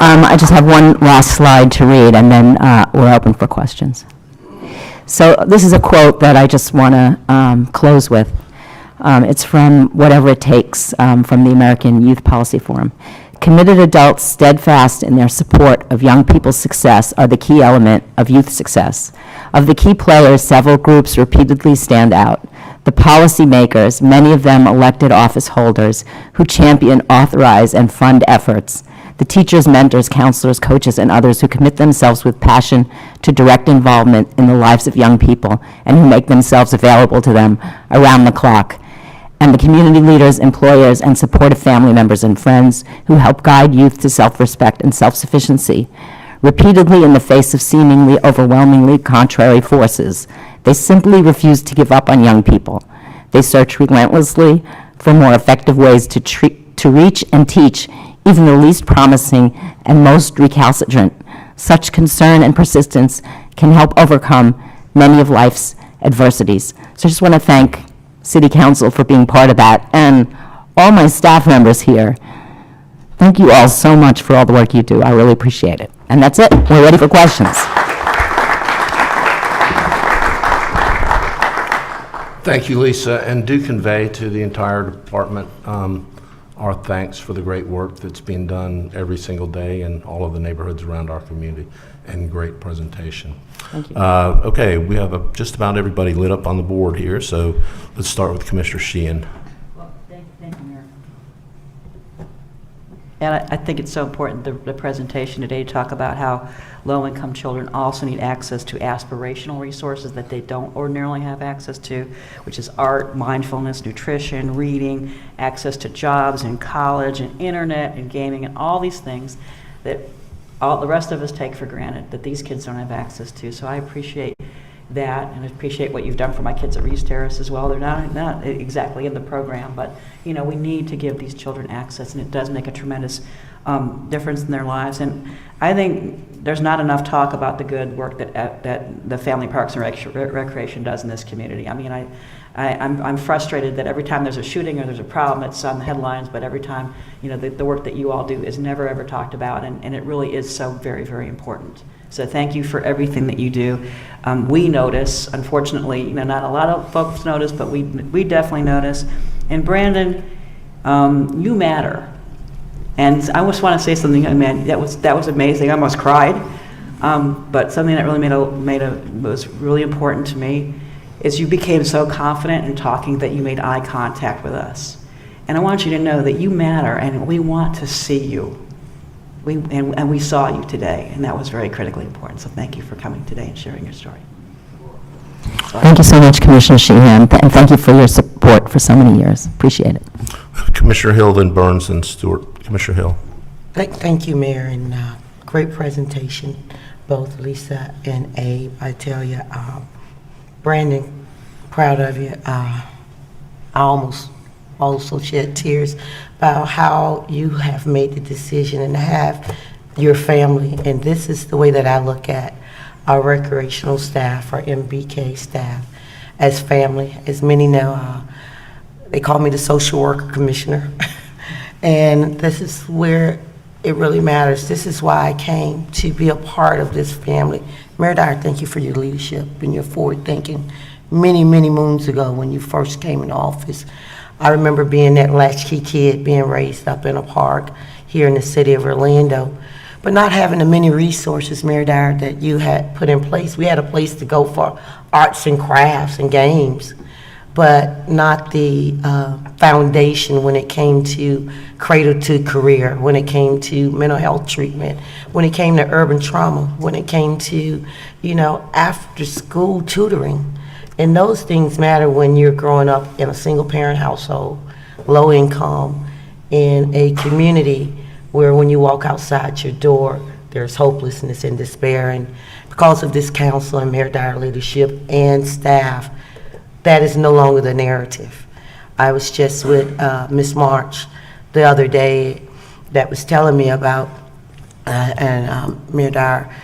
I just have one last slide to read, and then we're open for questions. So this is a quote that I just want to close with. It's from Whatever It Takes from the American Youth Policy Forum. Committed adults steadfast in their support of young people's success are the key element of youth success. Of the key players, several groups repeatedly stand out. The policymakers, many of them elected office holders, who champion, authorize, and fund efforts. The teachers, mentors, counselors, coaches, and others who commit themselves with passion to direct involvement in the lives of young people and who make themselves available to them around the clock. And the community leaders, employers, and supportive family members and friends who help guide youth to self-respect and self-sufficiency. Repeatedly, in the face of seemingly overwhelmingly contrary forces, they simply refuse to give up on young people. They search relentlessly for more effective ways to reach and teach even the least promising and most recalcitrant. Such concern and persistence can help overcome many of life's adversities. So I just want to thank City Council for being part of that, and all my staff members here. Thank you all so much for all the work you do. I really appreciate it. And that's it. We're ready for questions. Thank you, Lisa, and do convey to the entire department our thanks for the great work that's being done every single day in all of the neighborhoods around our community, and great presentation. Thank you. Okay, we have just about everybody lit up on the board here, so let's start with Commissioner Sheehan. Thank you, Mayor. And I think it's so important, the presentation today, to talk about how low-income children also need access to aspirational resources that they don't ordinarily have access to, which is art, mindfulness, nutrition, reading, access to jobs in college and internet and gaming and all these things that all the rest of us take for granted that these kids don't have access to. So I appreciate that, and I appreciate what you've done for my kids at Reese Terrace as well. They're not exactly in the program, but we need to give these children access, and it does make a tremendous difference in their lives. And I think there's not enough talk about the good work that the Family Parks and Recreation does in this community. I mean, I'm frustrated that every time there's a shooting or there's a problem, it's on the headlines, but every time, the work that you all do is never ever talked about, and it really is so very, very important. So thank you for everything that you do. We notice, unfortunately, not a lot of folks notice, but we definitely notice. And Brandon, you matter. And I just want to say something, man, that was amazing. I almost cried. But something that really was really important to me is you became so confident in talking that you made eye contact with us. And I want you to know that you matter, and we want to see you. And we saw you today, and that was very critically important. So thank you for coming today and sharing your story. Thank you so much, Commissioner Sheehan, and thank you for your support for so many years. Appreciate it. Commissioner Hill, then Burns, and Stewart. Commissioner Hill. Thank you, Mayor, and great presentation, both Lisa and Abe. I tell you, Brandon, proud of you. I almost also shed tears about how you have made the decision and have your family, and this is the way that I look at our recreational staff, our MBK staff, as family. As many know, they call me the social worker commissioner, and this is where it really matters. This is why I came to be a part of this family. Mayor Dyer, thank you for your leadership and your forward thinking. Many, many moons ago when you first came in office, I remember being that latchkey kid being raised up in a park here in the city of Orlando, but not having the many resources, Mayor Dyer, that you had put in place. We had a place to go for arts and crafts and games, but not the foundation when it came to cradle to career, when it came to mental health treatment, when it came to urban trauma, when it came to, after school tutoring. And those things matter when you're growing up in a single parent household, low income, in a community where when you walk outside your door, there's hopelessness and despair. And because of this council and Mayor Dyer leadership and staff, that is no longer the narrative. I was just with Ms. March the other day that was telling me about, Mayor Dyer,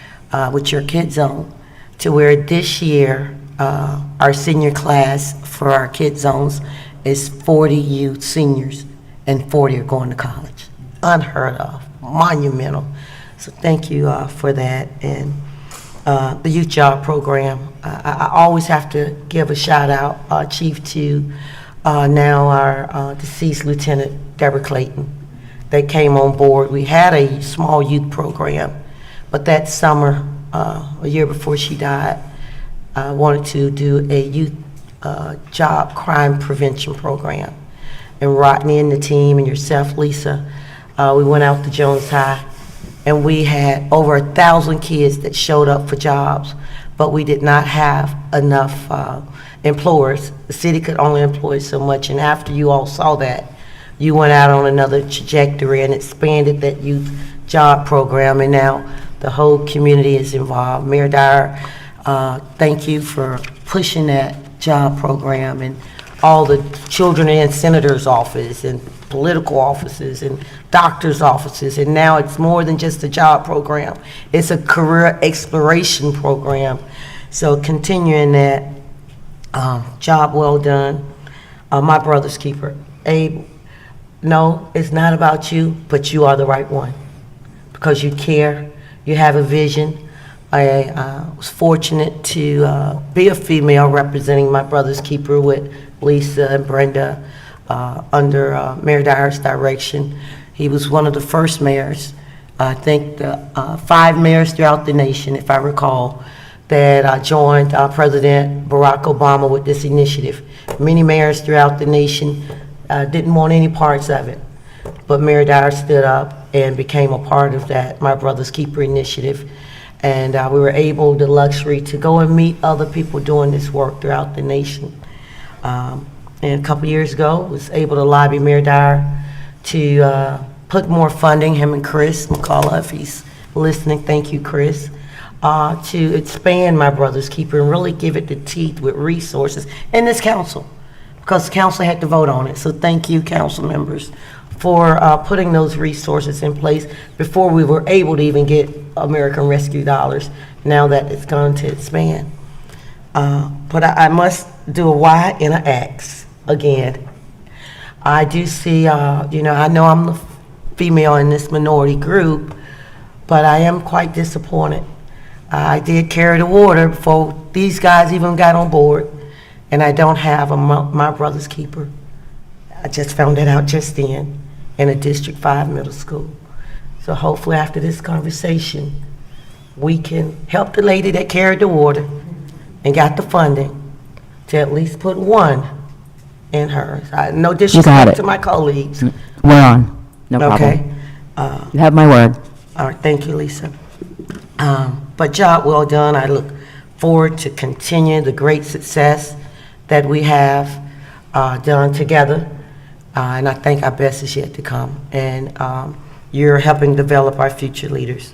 with your Kid Zone, to where this year, our senior class for our Kid Zones is 40 youth seniors, and 40 are going to college. Unheard of, monumental. So thank you for that. And the Youth Job Program, I always have to give a shout out, Chief, to now our deceased Lieutenant Deborah Clayton. They came on board. We had a small youth program, but that summer, a year before she died, I wanted to do a youth job crime prevention program. And Rodney and the team and yourself, Lisa, we went out to Jones High, and we had over 1,000 kids that showed up for jobs, but we did not have enough employers. The city could only employ so much, and after you all saw that, you went out on another trajectory and expanded that youth job program, and now the whole community is involved. Mayor Dyer, thank you for pushing that job program, and all the children in senator's office and political offices and doctor's offices, and now it's more than just a job program. It's a career exploration program. So continuing that, job well done. My brother's keeper, Abe, no, it's not about you, but you are the right one because you care, you have a vision. I was fortunate to be a female representing my brother's keeper with Lisa and Brenda under Mayor Dyer's direction. He was one of the first mayors, I think 5 mayors throughout the nation, if I recall, that joined President Barack Obama with this initiative. Many mayors throughout the nation didn't want any parts of it. But Mayor Dyer stood up and became a part of that My Brother's Keeper initiative. And we were able, the luxury, to go and meet other people doing this work throughout the nation. And a couple years ago, was able to lobby Mayor Dyer to put more funding, him and Chris McCullough, if he's listening, thank you, Chris, to expand My Brother's Keeper and really give it the teeth with resources in this council, because the council had to vote on it. So thank you, council members, for putting those resources in place before we were able to even get American Rescue dollars, now that it's going to expand. But I must do a Y and an X again. I do see, I know I'm the female in this minority group, but I am quite disappointed. I did carry the water before these guys even got on board, and I don't have a My Brother's Keeper. I just found that out just then in a District 5 middle school. So hopefully after this conversation, we can help the lady that carried the water and got the funding to at least put one in hers. No disrespect to my colleagues. We're on. No problem. Okay. You have my word. All right, thank you, Lisa. But job well done. I look forward to continue the great success that we have done together. And I think our best is yet to come. And you're helping develop our future leaders.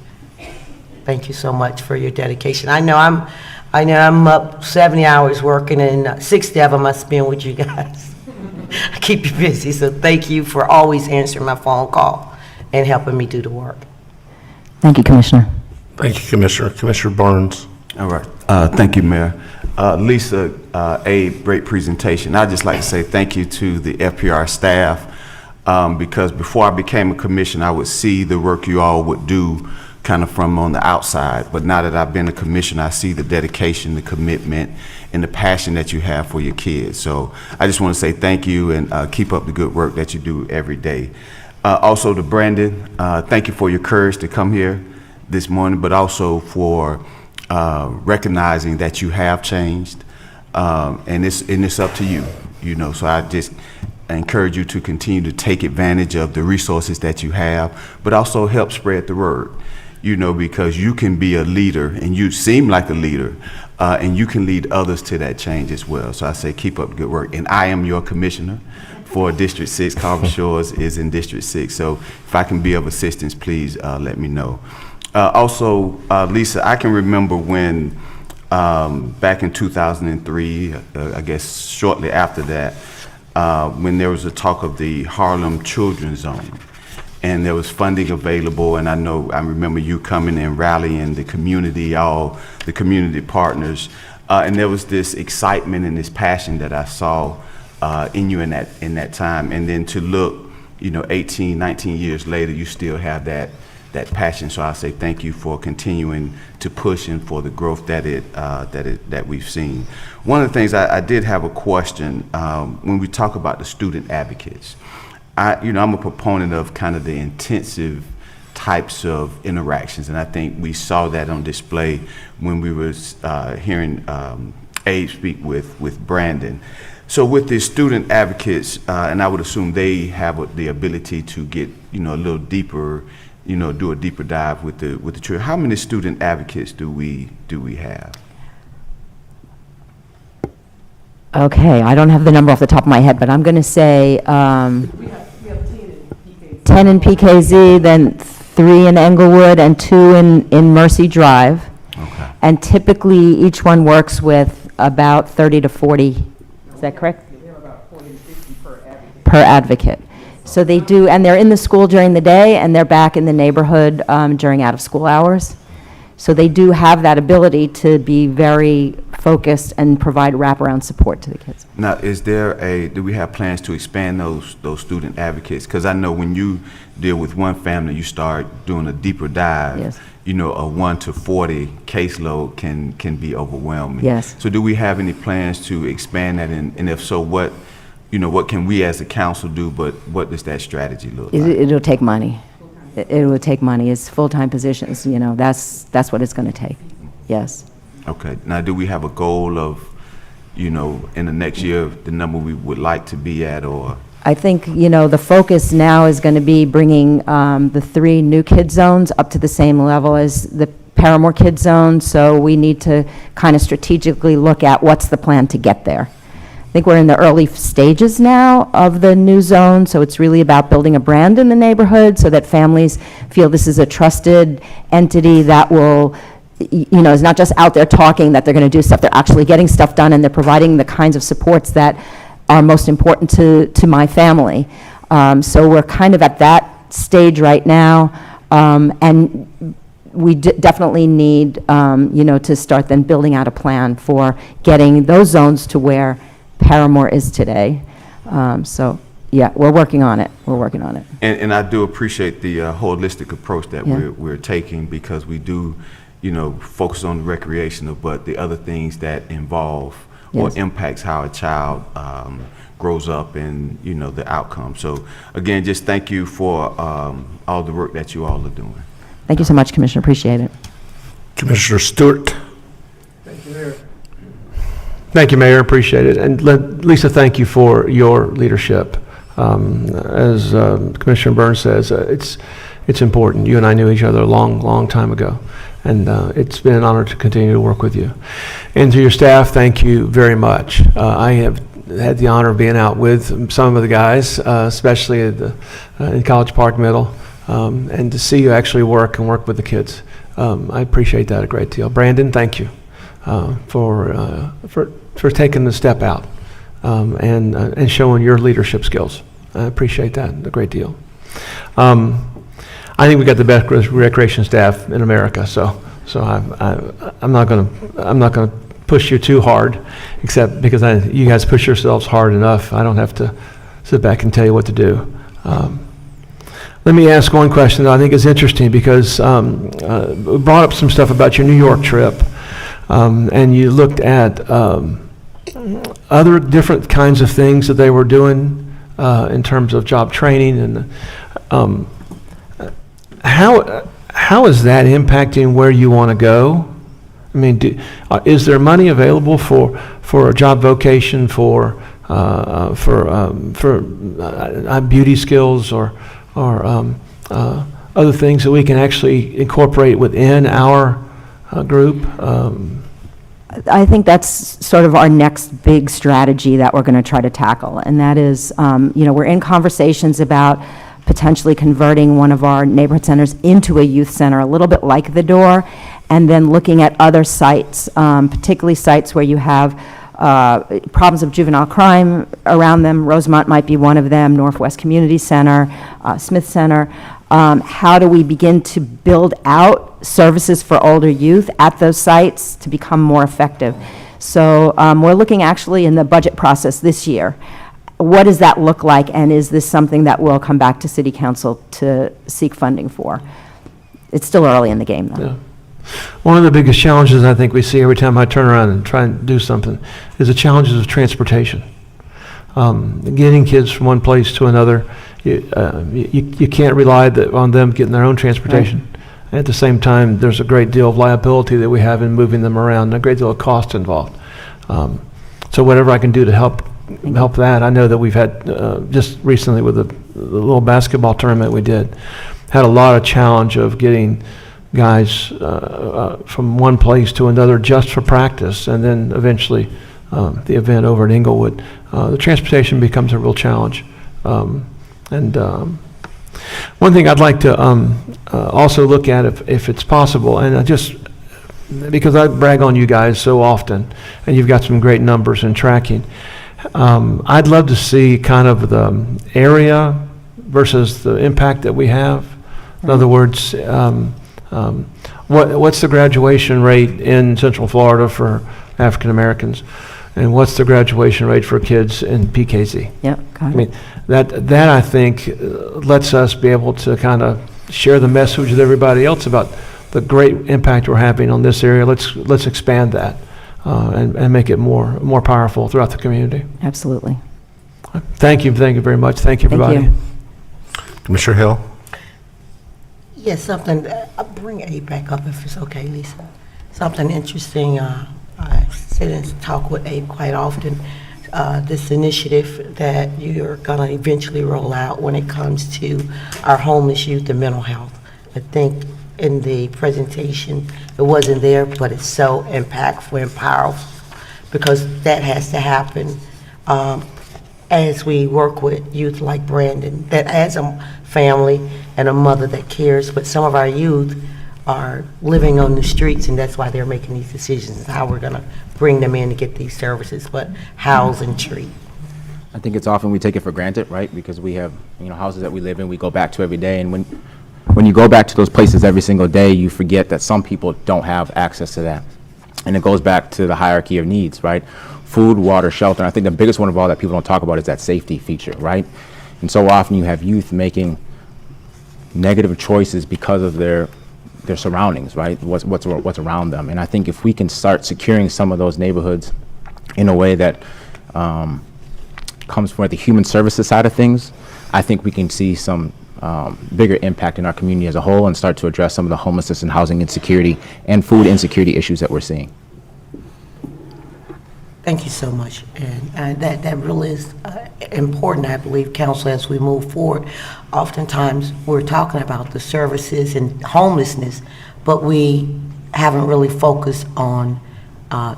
Thank you so much for your dedication. I know I'm up 70 hours working, and 60 of them I spend with you guys. I keep you busy, so thank you for always answering my phone call and helping me do the work. Thank you, Commissioner. Thank you, Commissioner. Commissioner Burns. All right. Thank you, Mayor. Lisa, great presentation. I'd just like to say thank you to the FPR staff, because before I became a commissioner, I would see the work you all would do kind of from on the outside. But now that I've been a commissioner, I see the dedication, the commitment, and the passion that you have for your kids. So I just want to say thank you, and keep up the good work that you do every day. Also to Brandon, thank you for your courage to come here this morning, but also for recognizing that you have changed, and it's up to you, so I just encourage you to continue to take advantage of the resources that you have, but also help spread the word, because you can be a leader, and you seem like a leader, and you can lead others to that change as well. So I say keep up the good work, and I am your commissioner for District 6. Carver Shores is in District 6, so if I can be of assistance, please let me know. Also, Lisa, I can remember when back in 2003, I guess shortly after that, when there was a talk of the Harlem Children's Zone, and there was funding available, and I remember you coming and rallying the community, all the community partners, and there was this excitement and this passion that I saw in you in that time, and then to look, 18, 19 years later, you still have that passion. So I say thank you for continuing to push and for the growth that we've seen. One of the things I did have a question when we talk about the student advocates. I'm a proponent of kind of the intensive types of interactions, and I think we saw that on display when we was hearing Abe speak with Brandon. So with the student advocates, and I would assume they have the ability to get a little deeper, do a deeper dive with the children. How many student advocates do we have? Okay, I don't have the number off the top of my head, but I'm going to say 10 in PKZ, then 3 in Englewood, and 2 in Mercy Drive. Okay. And typically, each one works with about 30 to 40. Is that correct? They have about 40 to 50 per advocate. Per advocate. So they do, and they're in the school during the day, and they're back in the neighborhood during out-of-school hours. So they do have that ability to be very focused and provide wraparound support to the kids. Now, do we have plans to expand those student advocates? Because I know when you deal with one family, you start doing a deeper dive. Yes. A 1 to 40 caseload can be overwhelming. Yes. So do we have any plans to expand that? And if so, what can we as a council do, but what does that strategy look like? It'll take money. It will take money. It's full-time positions, that's what it's going to take. Yes. Okay. Now, do we have a goal of, in the next year, the number we would like to be at, or? I think, you know, the focus now is going to be bringing the 3 new kid zones up to the same level as the Paramore Kid Zone, so we need to kind of strategically look at what's the plan to get there. I think we're in the early stages now of the new zone, so it's really about building a brand in the neighborhood so that families feel this is a trusted entity that will, you know, is not just out there talking that they're going to do stuff, they're actually getting stuff done, and they're providing the kinds of supports that are most important to my family. So we're kind of at that stage right now, and we definitely need, you know, to start then building out a plan for getting those zones to where Paramore is today. So, yeah, we're working on it. We're working on it. And I do appreciate the holistic approach that Yeah. we're taking, because we do, you know, focus on the recreational, but the other things that involve or Yes. impacts how a child grows up and, you know, the outcome. So again, just thank you for all the work that you all are doing. Thank you so much, Commissioner. Appreciate it. Commissioner Stewart. Thank you, Mayor. Appreciate it. And Lisa, thank you for your leadership. As Commissioner Burns says, it's important. You and I knew each other a long time ago, and it's been an honor to continue to work with you. And to your staff, thank you very much. I have had the honor of being out with some of the guys, especially at in College Park Middle, and to see you actually work with the kids. I appreciate that a great deal. Brandon, thank you for taking the step out and showing your leadership skills. I appreciate that a great deal. I think we got the best recreation staff in America, so I'm not gonna push you too hard, except because you guys push yourselves hard enough. I don't have to sit back and tell you what to do. Let me ask one question that I think is interesting, because we brought up some stuff about your New York trip, and you looked at other different kinds of things that they were doing in terms of job training, and how is that impacting where you want to go? I mean, is there money available for a job vocation for beauty skills or other things that we can actually incorporate within our group? I think that's sort of our next big strategy that we're going to try to tackle, and that is, you know, we're in conversations about potentially converting one of our neighborhood centers into a youth center, a little bit like the Door, and then looking at other sites, particularly sites where you have problems of juvenile crime around them. Rosemont might be one of them, Northwest Community Center, Smith Center. How do we begin to build out services for older youth at those sites to become more effective? So we're looking actually in the budget process this year. What does that look like, and is this something that will come back to City Council to seek funding for? It's still early in the game, though. Yeah. One of the biggest challenges I think we see every time I turn around and try and do something is the challenges of transportation. Getting kids from one place to another, you can't rely on them getting their own transportation. Right. At the same time, there's a great deal of liability that we have in moving them around, and a great deal of cost involved. So whatever I can do to help that. I know that we've had, just recently with the little basketball tournament we did, had a lot of challenge of getting guys from one place to another just for practice, and then eventually the event over at Inglewood. The transportation becomes a real challenge. And one thing I'd like to also look at, if it's possible, and because I brag on you guys so often, and you've got some great numbers and tracking, I'd love to see kind of the area versus the impact that we have. In other words, what's the graduation rate in Central Florida for African Americans, and what's the graduation rate for kids in PKZ? Yep, got it. I mean, that I think lets us be able to kind of share the message with everybody else about the great impact we're having on this area. Let's expand that and make it more powerful throughout the community. Absolutely. Thank you very much. Thank you, everybody. Thank you. Commissioner Hill. Yes, something, I'll bring Abe back up if it's okay, Lisa. Something interesting, I sit and talk with Abe quite often. this initiative that you're going to eventually roll out when it comes to our homeless youth and mental health. I think in the presentation, it wasn't there, but it's so impactful and powerful because that has to happen as we work with youth like Brandon, that has a family and a mother that cares, but some of our youth are living on the streets, and that's why they're making these decisions, how we're going to bring them in to get these services, but house and treat. I think it's often we take it for granted, right? Because we have, houses that we live in, we go back to every day, and when you go back to those places every single day, you forget that some people don't have access to that. And it goes back to the hierarchy of needs, right? Food, water, shelter. And I think the biggest one of all that people don't talk about is that safety feature, right? And so often you have youth making negative choices because of their surroundings, right? What's around them. And I think if we can start securing some of those neighborhoods in a way that comes from the human services side of things, I think we can see some bigger impact in our community as a whole and start to address some of the homelessness and housing insecurity and food insecurity issues that we're seeing. Thank you so much. And that really is important, I believe, Council, as we move forward. Oftentimes, we're talking about the services and homelessness, but we haven't really focused on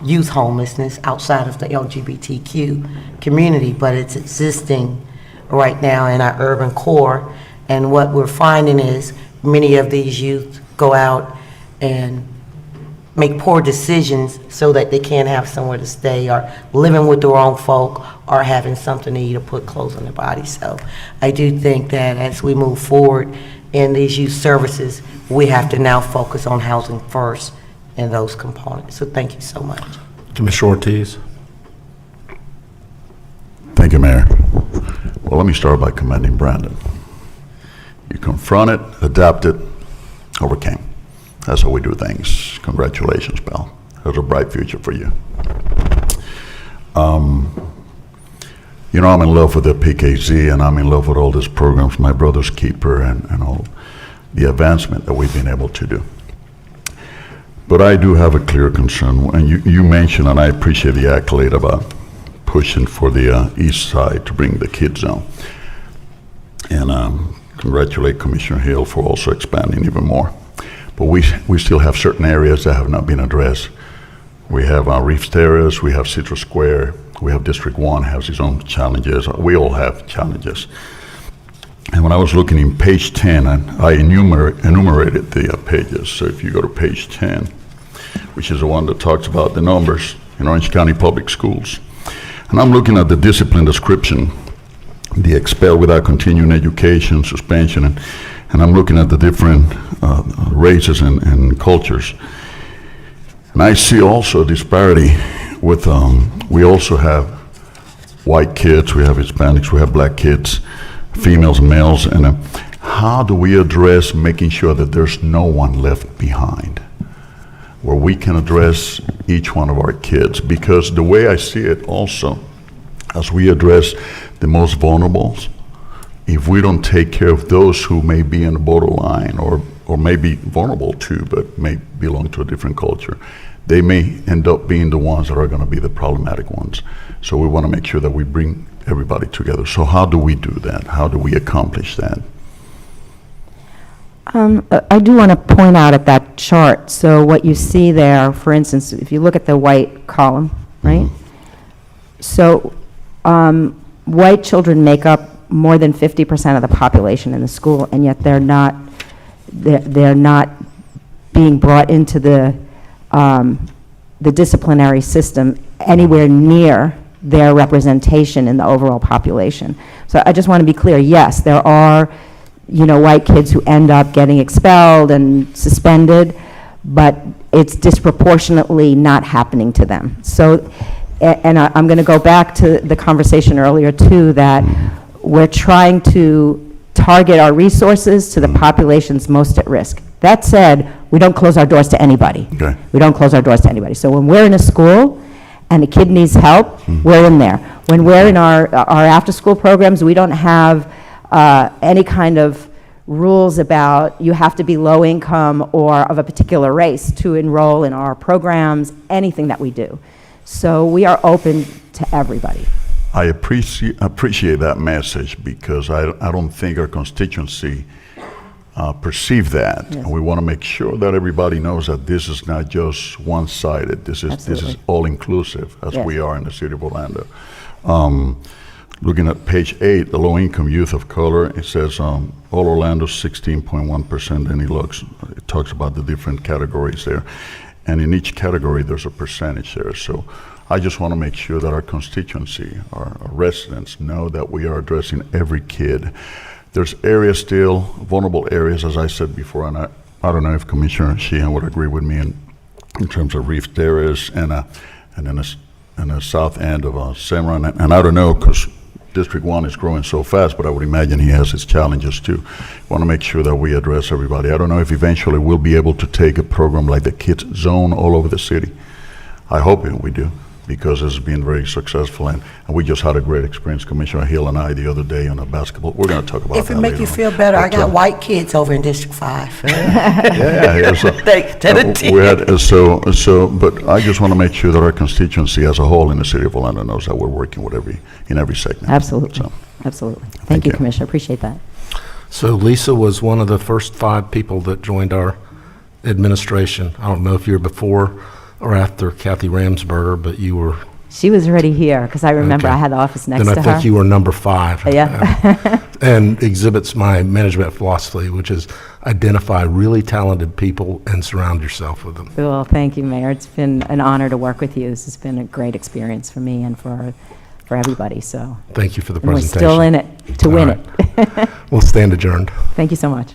youth homelessness outside of the LGBTQ community, but it's existing right now in our urban core. And what we're finding is many of these youth go out and make poor decisions so that they can't have somewhere to stay, or living with the wrong folk, or having something to eat or put clothes on their body. So I do think that as we move forward in these youth services, we have to now focus on housing first and those components. So thank you so much. Commissioner Ortiz. Thank you, Mayor. Well, let me start by commending Brandon. You confronted, adapted, overcame. That's how we do things. Congratulations, pal. There's a bright future for you. I'm in love with the PKZ, and I'm in love with all these programs, My Brother's Keeper, and all the advancement that we've been able to do. But I do have a clear concern, and you mentioned, and I appreciate the accolade about pushing for the east side to bring the kids down. And congratulate Commissioner Hill for also expanding even more. But we still have certain areas that have not been addressed. We have Reeves Terrace, we have Citrus Square, we have District 1 has its own challenges. We all have challenges. And when I was looking in page 10, I enumerated the pages. So if you go to page 10, which is the one that talks about the numbers in Orange County Public Schools. And I'm looking at the discipline description, the expel without continuing education, suspension, and I'm looking at the different races and cultures. And I see also a disparity with, we also have white kids, we have Hispanics, we have black kids, females and males, and how do we address making sure that there's no one left behind, where we can address each one of our kids? Because the way I see it also, as we address the most vulnerable, if we don't take care of those who may be in the borderline or may be vulnerable too, but may belong to a different culture, they may end up being the ones that are going to be the problematic ones. So we want to make sure that we bring everybody together. So how do we do that? How do we accomplish that? I do want to point out at that chart, so what you see there, for instance, if you look at the white column, right? So white children make up more than 50% of the population in the school, and yet they're not being brought into the disciplinary system anywhere near their representation in the overall population. So I just want to be clear, yes, there are, white kids who end up getting expelled and suspended, but it's disproportionately not happening to them. So, and I'm going to go back to the conversation earlier too, that we're trying to target our resources to the populations most at risk. That said, we don't close our doors to anybody. Okay. We don't close our doors to anybody. So when we're in a school and a kid needs help, we're in there. When we're in our after-school programs, we don't have any kind of rules about you have to be low income or of a particular race to enroll in our programs, anything that we do. So we are open to everybody. I appreciate that message because I don't think our constituency perceive that. Yes. And we want to make sure that everybody knows that this is not just one-sided. This is Absolutely. all-inclusive, as Yes. we are in the city of Orlando. Looking at page 8, the low-income youth of color, it says all Orlando 16.1%, and it talks about the different categories there. And in each category, there's a percentage there. So I just want to make sure that our constituency, our residents, know that we are addressing every kid. There's areas still, vulnerable areas, as I said before, and I don't know if Commissioner Sheehan would agree with me in terms of Reef Terrace and in the south end of Cimarron. And I don't know, because District 1 is growing so fast, but I would imagine he has his challenges too. Want to make sure that we address everybody. I don't know if eventually we'll be able to take a program like the Kids Zone all over the city. I hope we do, because it's been very successful, and we just had a great experience, Commissioner Hill and I, the other day on a basketball. We're going to talk about If that it make later you on. feel better, I But, got white kids over in District 5. Yeah, so, but I just want to make sure that our constituency as a whole in the city of Orlando knows that we're working with in every segment. Absolutely. So, Absolutely. Thank you, Commissioner. Appreciate that. So Lisa was one of the first 5 people that joined our administration. I don't know if you were before or after Kathy Ramsberger, but you were. She was already here, because I remember Okay. I had the office next Then to I her. think you were number 5. Yeah. And exhibits my management philosophy, which is identify really talented people and surround yourself with them. Well, thank you, Mayor. It's been an honor to work with you. This has been a great experience for me and for everybody, so. Thank you for the And we're presentation. still in it to win All right. We'll stand adjourned. Thank you so much.